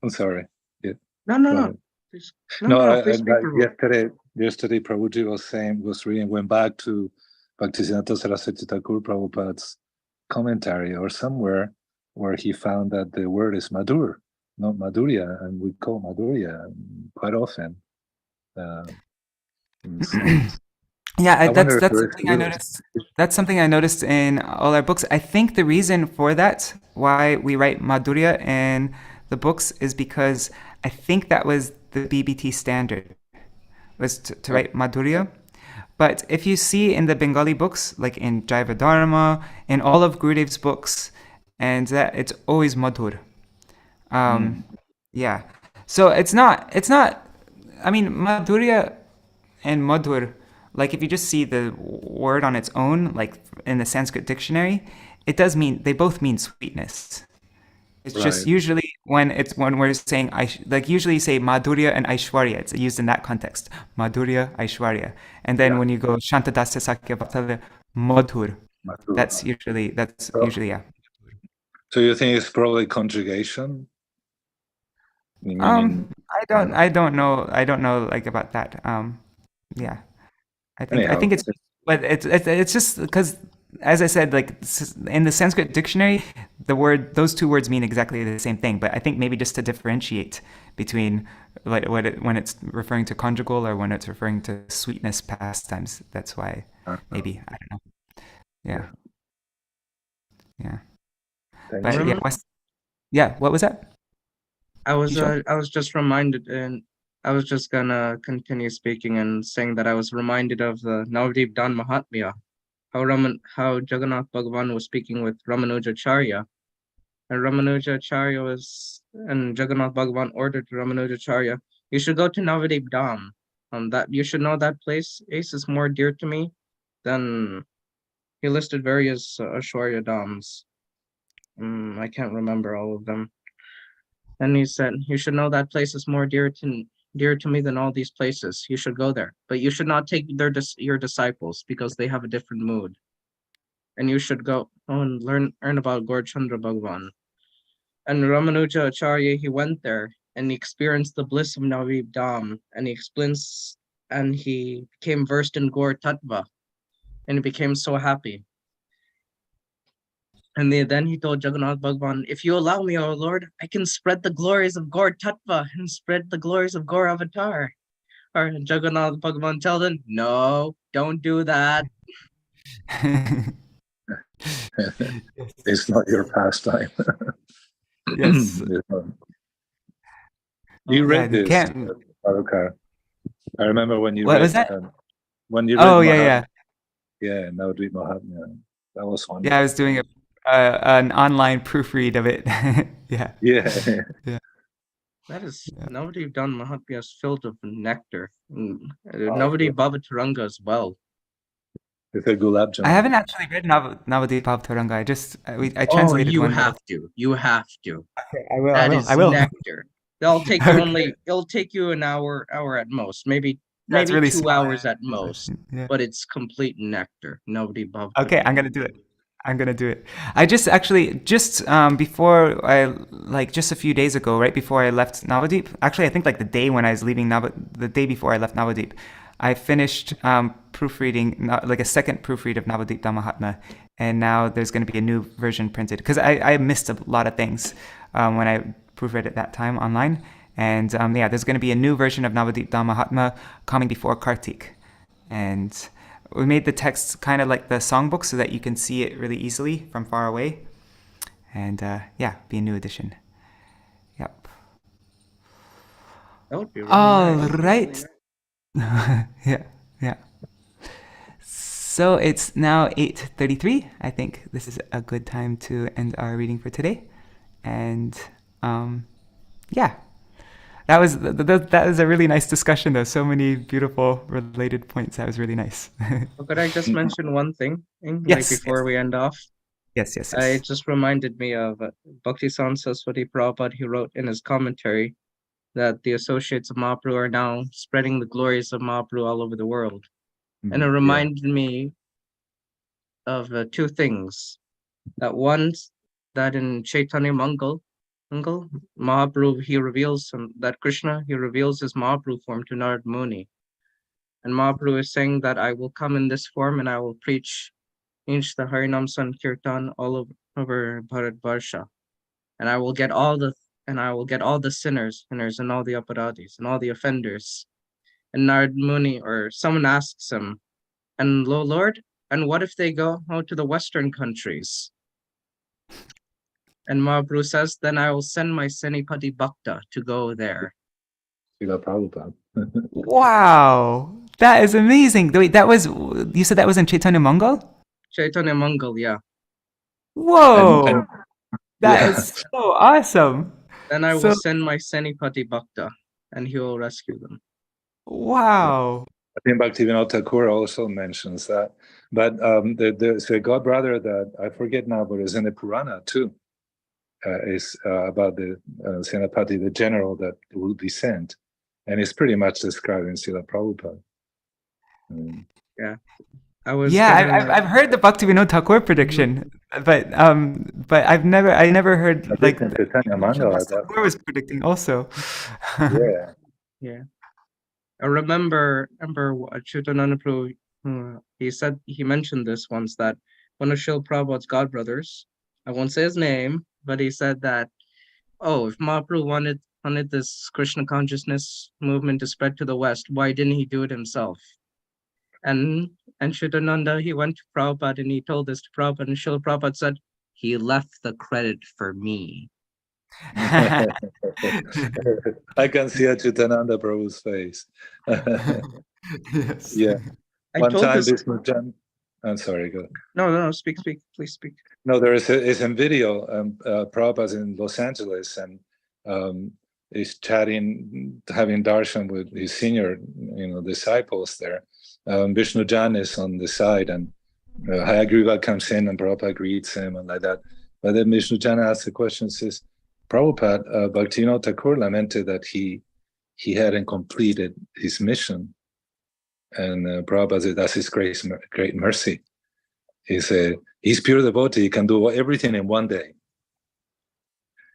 I'm sorry. Yeah. No. Please. Yesterday, Prabhuji was reading, went back to Bhaktisiddhanta Saraswati Thakur Prabhupada's commentary or somewhere where he found that the word is Madhur, not Madhurya, and we call Madhurya quite often. That's something I noticed. That's something I noticed in all our books. I think the reason for that, why we write Madhurya in the books, is because I think that was the BBT standard, was to write Madhurya. But if you see in the Bengali books, like in Jaiva Dharma, in all of Gurudev's books, and that it's always Madhur. Yeah. So it's not. I mean, Madhurya and Madhur, like if you just see the word on its own, like in the Sanskrit dictionary, they both mean sweetness. It's just usually when we're saying, usually you say Madhurya and Aishwarya, it's used in that context. Madhurya, Aishwarya. And then when you go Shantadasya Sakya Vatala, Madhur. That's usually, yeah. So you think it's probably conjugation? I don't know like about that. Yeah. I think it's just because, as I said, like in the Sanskrit dictionary, those two words mean exactly the same thing. But I think maybe just to differentiate between when it's referring to conjugal or when it's referring to sweetness pastimes, that's why maybe, I don't know. Yeah. But what was that? I was just reminded, and I was just gonna continue speaking and saying that I was reminded of the Navadip Dan Mahatmya, how Jagannath Bhagavan was speaking with Ramanujacharya, and and Jagannath Bhagavan ordered Ramanujacharya, you should go to Navadip Dham. That you should know that place. Ace is more dear to me then he listed various Ashwarya Dhams. I can't remember all of them. And he said, "You should know that place is more dear to me than all these places. You should go there, but you should not take your disciples because they have a different mood. And you should go and learn about Gaurachandra Bhagavan." And Ramanuja Acharya, he went there and he experienced the bliss of Navib Dham, and he explains, and he became versed in Gaur Tattva, and he became so happy. And then he told Jagannath Bhagavan, "If you allow me, O Lord, I can spread the glories of Gaur Tattva and spread the glories of Gaur Avatar." Or Jagannath Bhagavan told him, "No, don't do that." It's not your pastime. Yes. You read you this, can't. Parukar. I remember when you What read was that? when you read Oh, Mahatma. yeah. Yeah, Navadvip Mahatmya. That was wonderful. Yeah, I was doing an online proofread of it. Yeah. Yeah. That is, Navadvip Mahatmya is filled with nectar. Okay. Navadvip as well. It's a gulab I jamun. haven't actually read Navadvip Bhavataranga. I Oh, translated you one. have to. You have to. Okay, I will. That is I will. nectar. It'll take you Okay. it'll take you an hour at most, maybe That's really 2 small. hours at most. Yeah. But it's complete nectar. Nobody above. Okay, I'm gonna do it. I just before just a few days ago, right before I left Navadvip. Actually, I think like the day when I was leaving the day before I left Navadvip, I finished proofreading like a second proofread of Navadvip Mahatmya, and now there's going to be a new version printed because I missed a lot of things when I proofread at that time online, and there's going to be a new version of Navadvip Mahatmya coming before Kartik, and we made the text kind of like the songbook so that you can see it really easily from far away, and be a new edition. Yep. That would be really All nice. right. Yeah. So it's now 8:33. I think this is a good time to end our reading for today. And that was a really nice discussion though. So many beautiful related points. That was really nice. Could I just mention one thing before we end off? Yes. It just reminded me of Bhakti-san Saraswati Prabhupada. He wrote in his commentary that the associates of Mahaprabhu are now spreading the glories of Mahaprabhu all over the world. And it reminded me of two things. That one, that in Caitanya-bhāgavata, Mahaprabhu, he reveals that Krishna, he reveals his Mahaprabhu form to Narad Muni. And Mahaprabhu is saying that I will come in this form and I will preach the Harinam Sankirtan all over Bharatvarsha. And I will get all the sinners and all the aparadhis and all the offenders. And Narad Muni, or someone asks him, "And Lord, and what if they go out to the Western countries?" And Mahaprabhu says, "Then I will send my Senipati Bhakta to go there." Srila Prabhupada. Wow, that is amazing. Wait, you said that was in Caitanya-bhāgavata? Caitanya-bhāgavata, yeah. Whoa, that is so awesome. Then I will send my Senipati Bhakta, and he will rescue them. Wow. I think Bhaktivinoda Thakur also mentions that. But there's a god brother that I forget now, but is in the Purana too. Is about the Senapati, the general that will be sent, and it's pretty much described in Srila Prabhupada. Yeah, I've heard the Bhaktivinoda Thakur prediction, but I never heard like Thakur was predicting also. Yeah. I remember Achyutananda Prabhu, he mentioned this once, that one of Srila Prabhupada's godbrothers, I won't say his name, but he said that, if Mahaprabhu wanted this Krishna consciousness movement to spread to the West, why didn't he do it himself? And Achyutananda, he went to Prabhupada and he told this to Prabhupada, and Srila Prabhupada said, "He left the credit for me." I can see Achyutananda Prabhu's face. Yes. Yeah. One time I'm sorry, go. No, speak, please speak. No, there is a video. Prabhupada's in Los Angeles and he's chatting, having darshan with his senior, disciples there, Vishnu Jan is on the side, and Hayagriva comes in and Prabhupada greets him and like that. But then Vishnu Jan asks the question, says, Prabhupada, Bhaktivinoda Thakur lamented that he hadn't completed his mission. And Prabhupada said, that's his great mercy. He said, he's pure devotee, he can do everything in one day.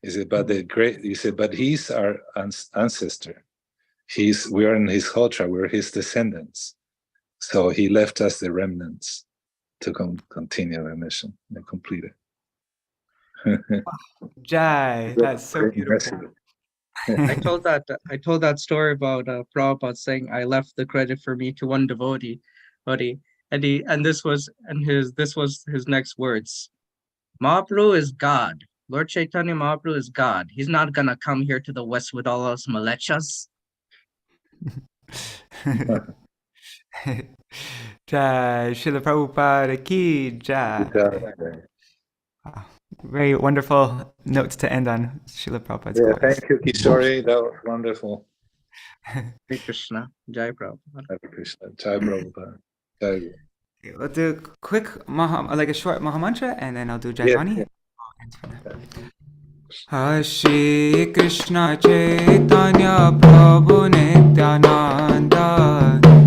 He said, but but he's our ancestor. We are in his hotra, we're his descendants. So he left us the remnants to continue the mission and complete it. Jai, that's so beautiful. I told that story about Prabhupada saying, I left the credit for me to one devotee, and this was his next words. Mahaprabhu is God. Lord Chaitanya Mahaprabhu is God. He's not gonna come here to the West with all us malechas. Jai, Srila Prabhupada ki jai. Wow. Very wonderful notes to end on, Srila Prabhupada's quotes. Thank you, Kishori. That was wonderful. Hare Krishna, Jai Prabhupada. Hare Krishna, Jai Prabhupada. Jai. Okay, we'll do a quick, like a short Mahamantra, and then I'll do Jai Vani. Shri Krishna Chaitanya Prabhu Nityananda.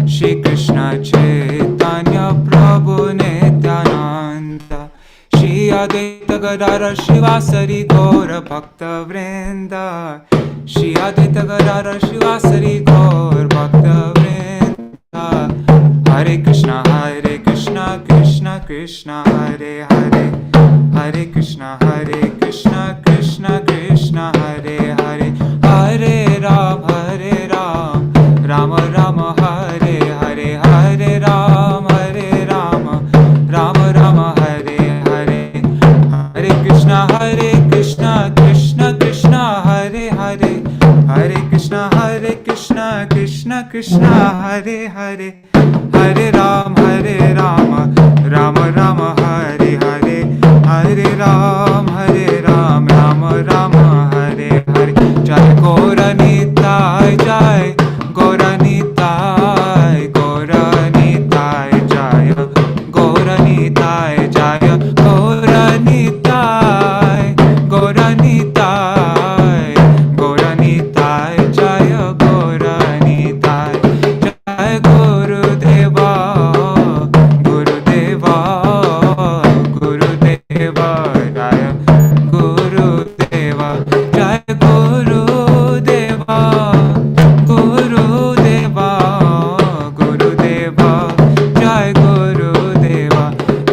Shri Krishna Chaitanya Prabhu Nityananda. Shri Advaita Gadadhara Shivasari Gaura Bhakta Vrinda. Shri Advaita Gadadhara Shivasari Gaura Bhakta Vrinda. Hare Krishna Krishna Krishna Hare Hare. Hare Krishna Krishna Krishna Hare Hare. Hare Ram Rama Rama Hare Hare. Hare Ram Rama Rama Hare Hare. Hare Krishna Krishna Krishna Hare Hare. Hare Krishna Krishna Krishna Hare Hare. Hare Ram Rama Rama Hare Hare. Hare Ram Rama Rama Hare Hare. Jai Gaura Nitai, Jai Gaura Nitai, Gaura Nitai, Jai Gaura Nitai, Jai Gaura Nitai, Gaura Nitai, Gaura Nitai, Jai Gaura Nitai. Jai Gurudeva, Gurudeva, Gurudeva, Jai Gurudeva, Jai Gurudeva, Gurudeva, Gurudeva, Jai Gurudeva,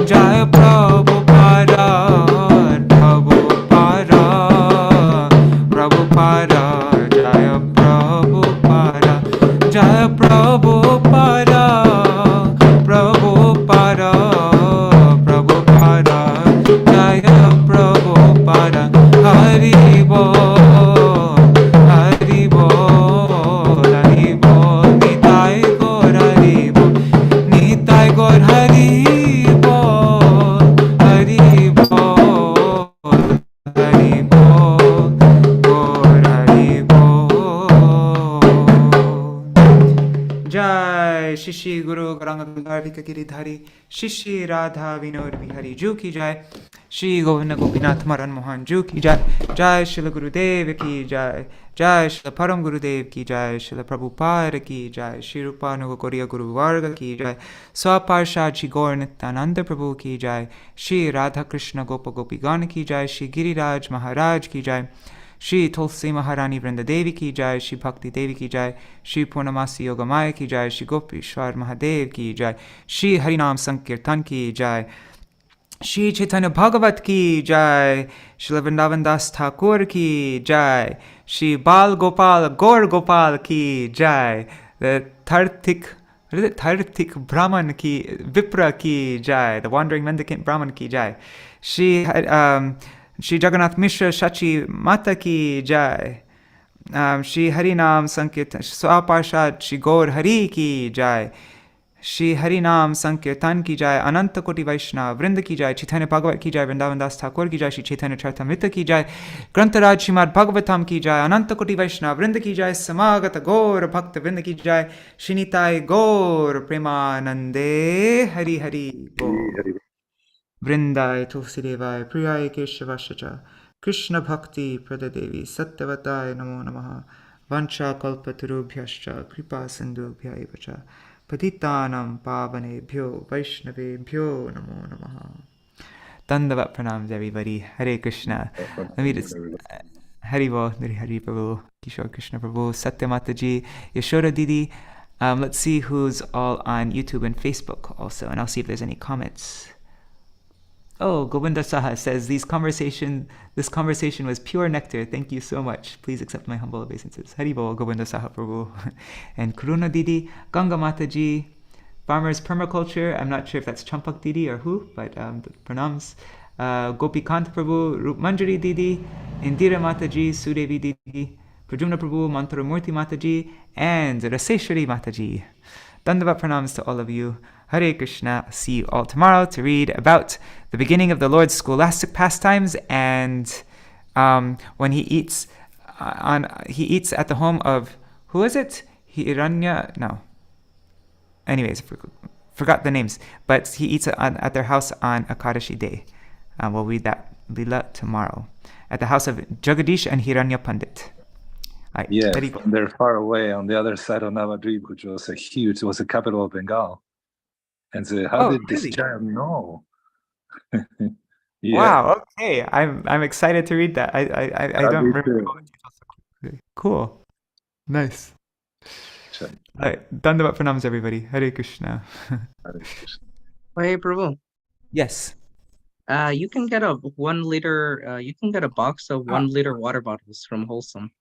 Jai Prabhupada, Prabhupada, Prabhupada, Jai Prabhupada, Jai Prabhupada, Prabhupada, Prabhupada, Jaya Prabhupada. Hari Bol, Hari Bol, Hari Bol, Nitai Gaur Hari Bol, Nitai Gaur Hari Bol, Hari Bol, Hari Bol, Gaur Hari Bol. Jai Shishi Guru Garanga Ganga Giridhari Shishi Radha Vinod Bihari Ju ki jai. Shri Govinda Gopinath Maran Mohan Ju ki jai. Jai Srila Gurudev ki jai. Jai Srila Param Gurudev ki jai. Srila Prabhupada ki jai. Shri Rupanuga Goriya Guru Varga ki jai. Swaparshad Shri Gaur Nityananda Prabhu ki jai. Shri Radha Krishna Gopa Gopigan ki jai. Shri Giriraj Maharaj ki jai. Shri Tulsi Maharani Vrinda Devi ki jai. Shri Bhakti Devi ki jai. Shri Purnamasi Yogamaya ki jai. Shri Gopishwar Mahadev ki jai. Shri Harinam Sankirtan ki jai. Shri Caitanya-bhāgavata ki jai. Shri Vrindavan Das Thakur ki jai. Shri Bal Gopal Gaur Gopal ki jai. The Tartik Brahman ki Vipra ki jai. The wandering mendicant Brahman ki jai. Shri Jagannath Mishra Shachi Mata ki jai. Shri Harinam Sankirtan Swaparshad Shri Gaur Hari ki jai. Shri Harinam Sankirtan ki jai, Ananta Koti Vaishnava Vrinda ki jai, Caitanya-bhāgavata ki jai, Vrindavan Das Thakur ki jai, Shri Chaitanya Charitamrita ki jai, Grantaraj Srimad Bhagavatam ki jai, Ananta Koti Vaishnava Vrinda ki jai, Samagata Gaur Bhakta Vrinda ki jai, Shinitai Gaur Premanande Hari Hari Bol. Vrindai Tulsidevai Priyai Keshavashacha Krishna Bhakti Pradadevi Satyavatai Namo Namaha Vancha Kalpatarubhyascha Kripa Sindhubhya Vacha Patitanam Pavanebhyo Vaishnavebhyo Namo Namaha. Dandavat pranams everybody. Hare Krishna. Let me just Hari Bol, Hari Prabhu, Kishore Krishna Prabhu, Satya Mataji, Yashoda Didi. Let's see who's all on YouTube and Facebook also, and I'll see if there's any comments. Oh, Govinda Saha says, this conversation was pure nectar. Thank you so much. Please accept my humble obeisances. Haribol, Govinda Saha Prabhu. And Kuruna Didi, Ganga Mataji, Farmers Permaculture. I'm not sure if that's Champak Didi or who, but pranams. Gopikant Prabhu, Rup Manjari Didi, Indira Mataji, Sudevi Didi, Prajumna Prabhu, Mantaramurti Mataji, and Raseshwari Mataji. Dandavat pranams to all of you. Hare Krishna. See you all tomorrow to read about the beginning of the Lord's scholastic pastimes and when he eats at the home of, who is it? Hiranya? No. Anyways, forgot the names. But he eats at their house on Akadashi day. We'll read that Lila tomorrow. At the house of Jagadish and Hiranya Pandit. Yeah, they're far away on the other side of Navadvip, which was the capital of Bengal. And so, how did this child know? Yeah. Wow. Okay, I'm excited to read that. I don't remember. Cool. Nice. Sure. All right. Dandavat pranams, everybody. Hare Krishna. Oh, hey, Prabhu. Yes. You can get a 1 liter. You can get a box of 1 liter water bottles from Wholesome.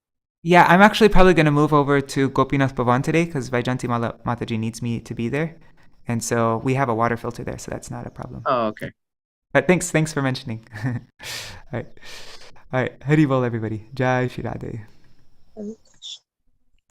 Yeah, I'm actually probably going to move over to Gopinath Bhavan today because Vaijanti Mataji needs me to be there. And so we have a water filter there, so that's not a problem. Oh, okay. But thanks for mentioning. All right. Hari Bol, everybody. Jai Shri Radhe.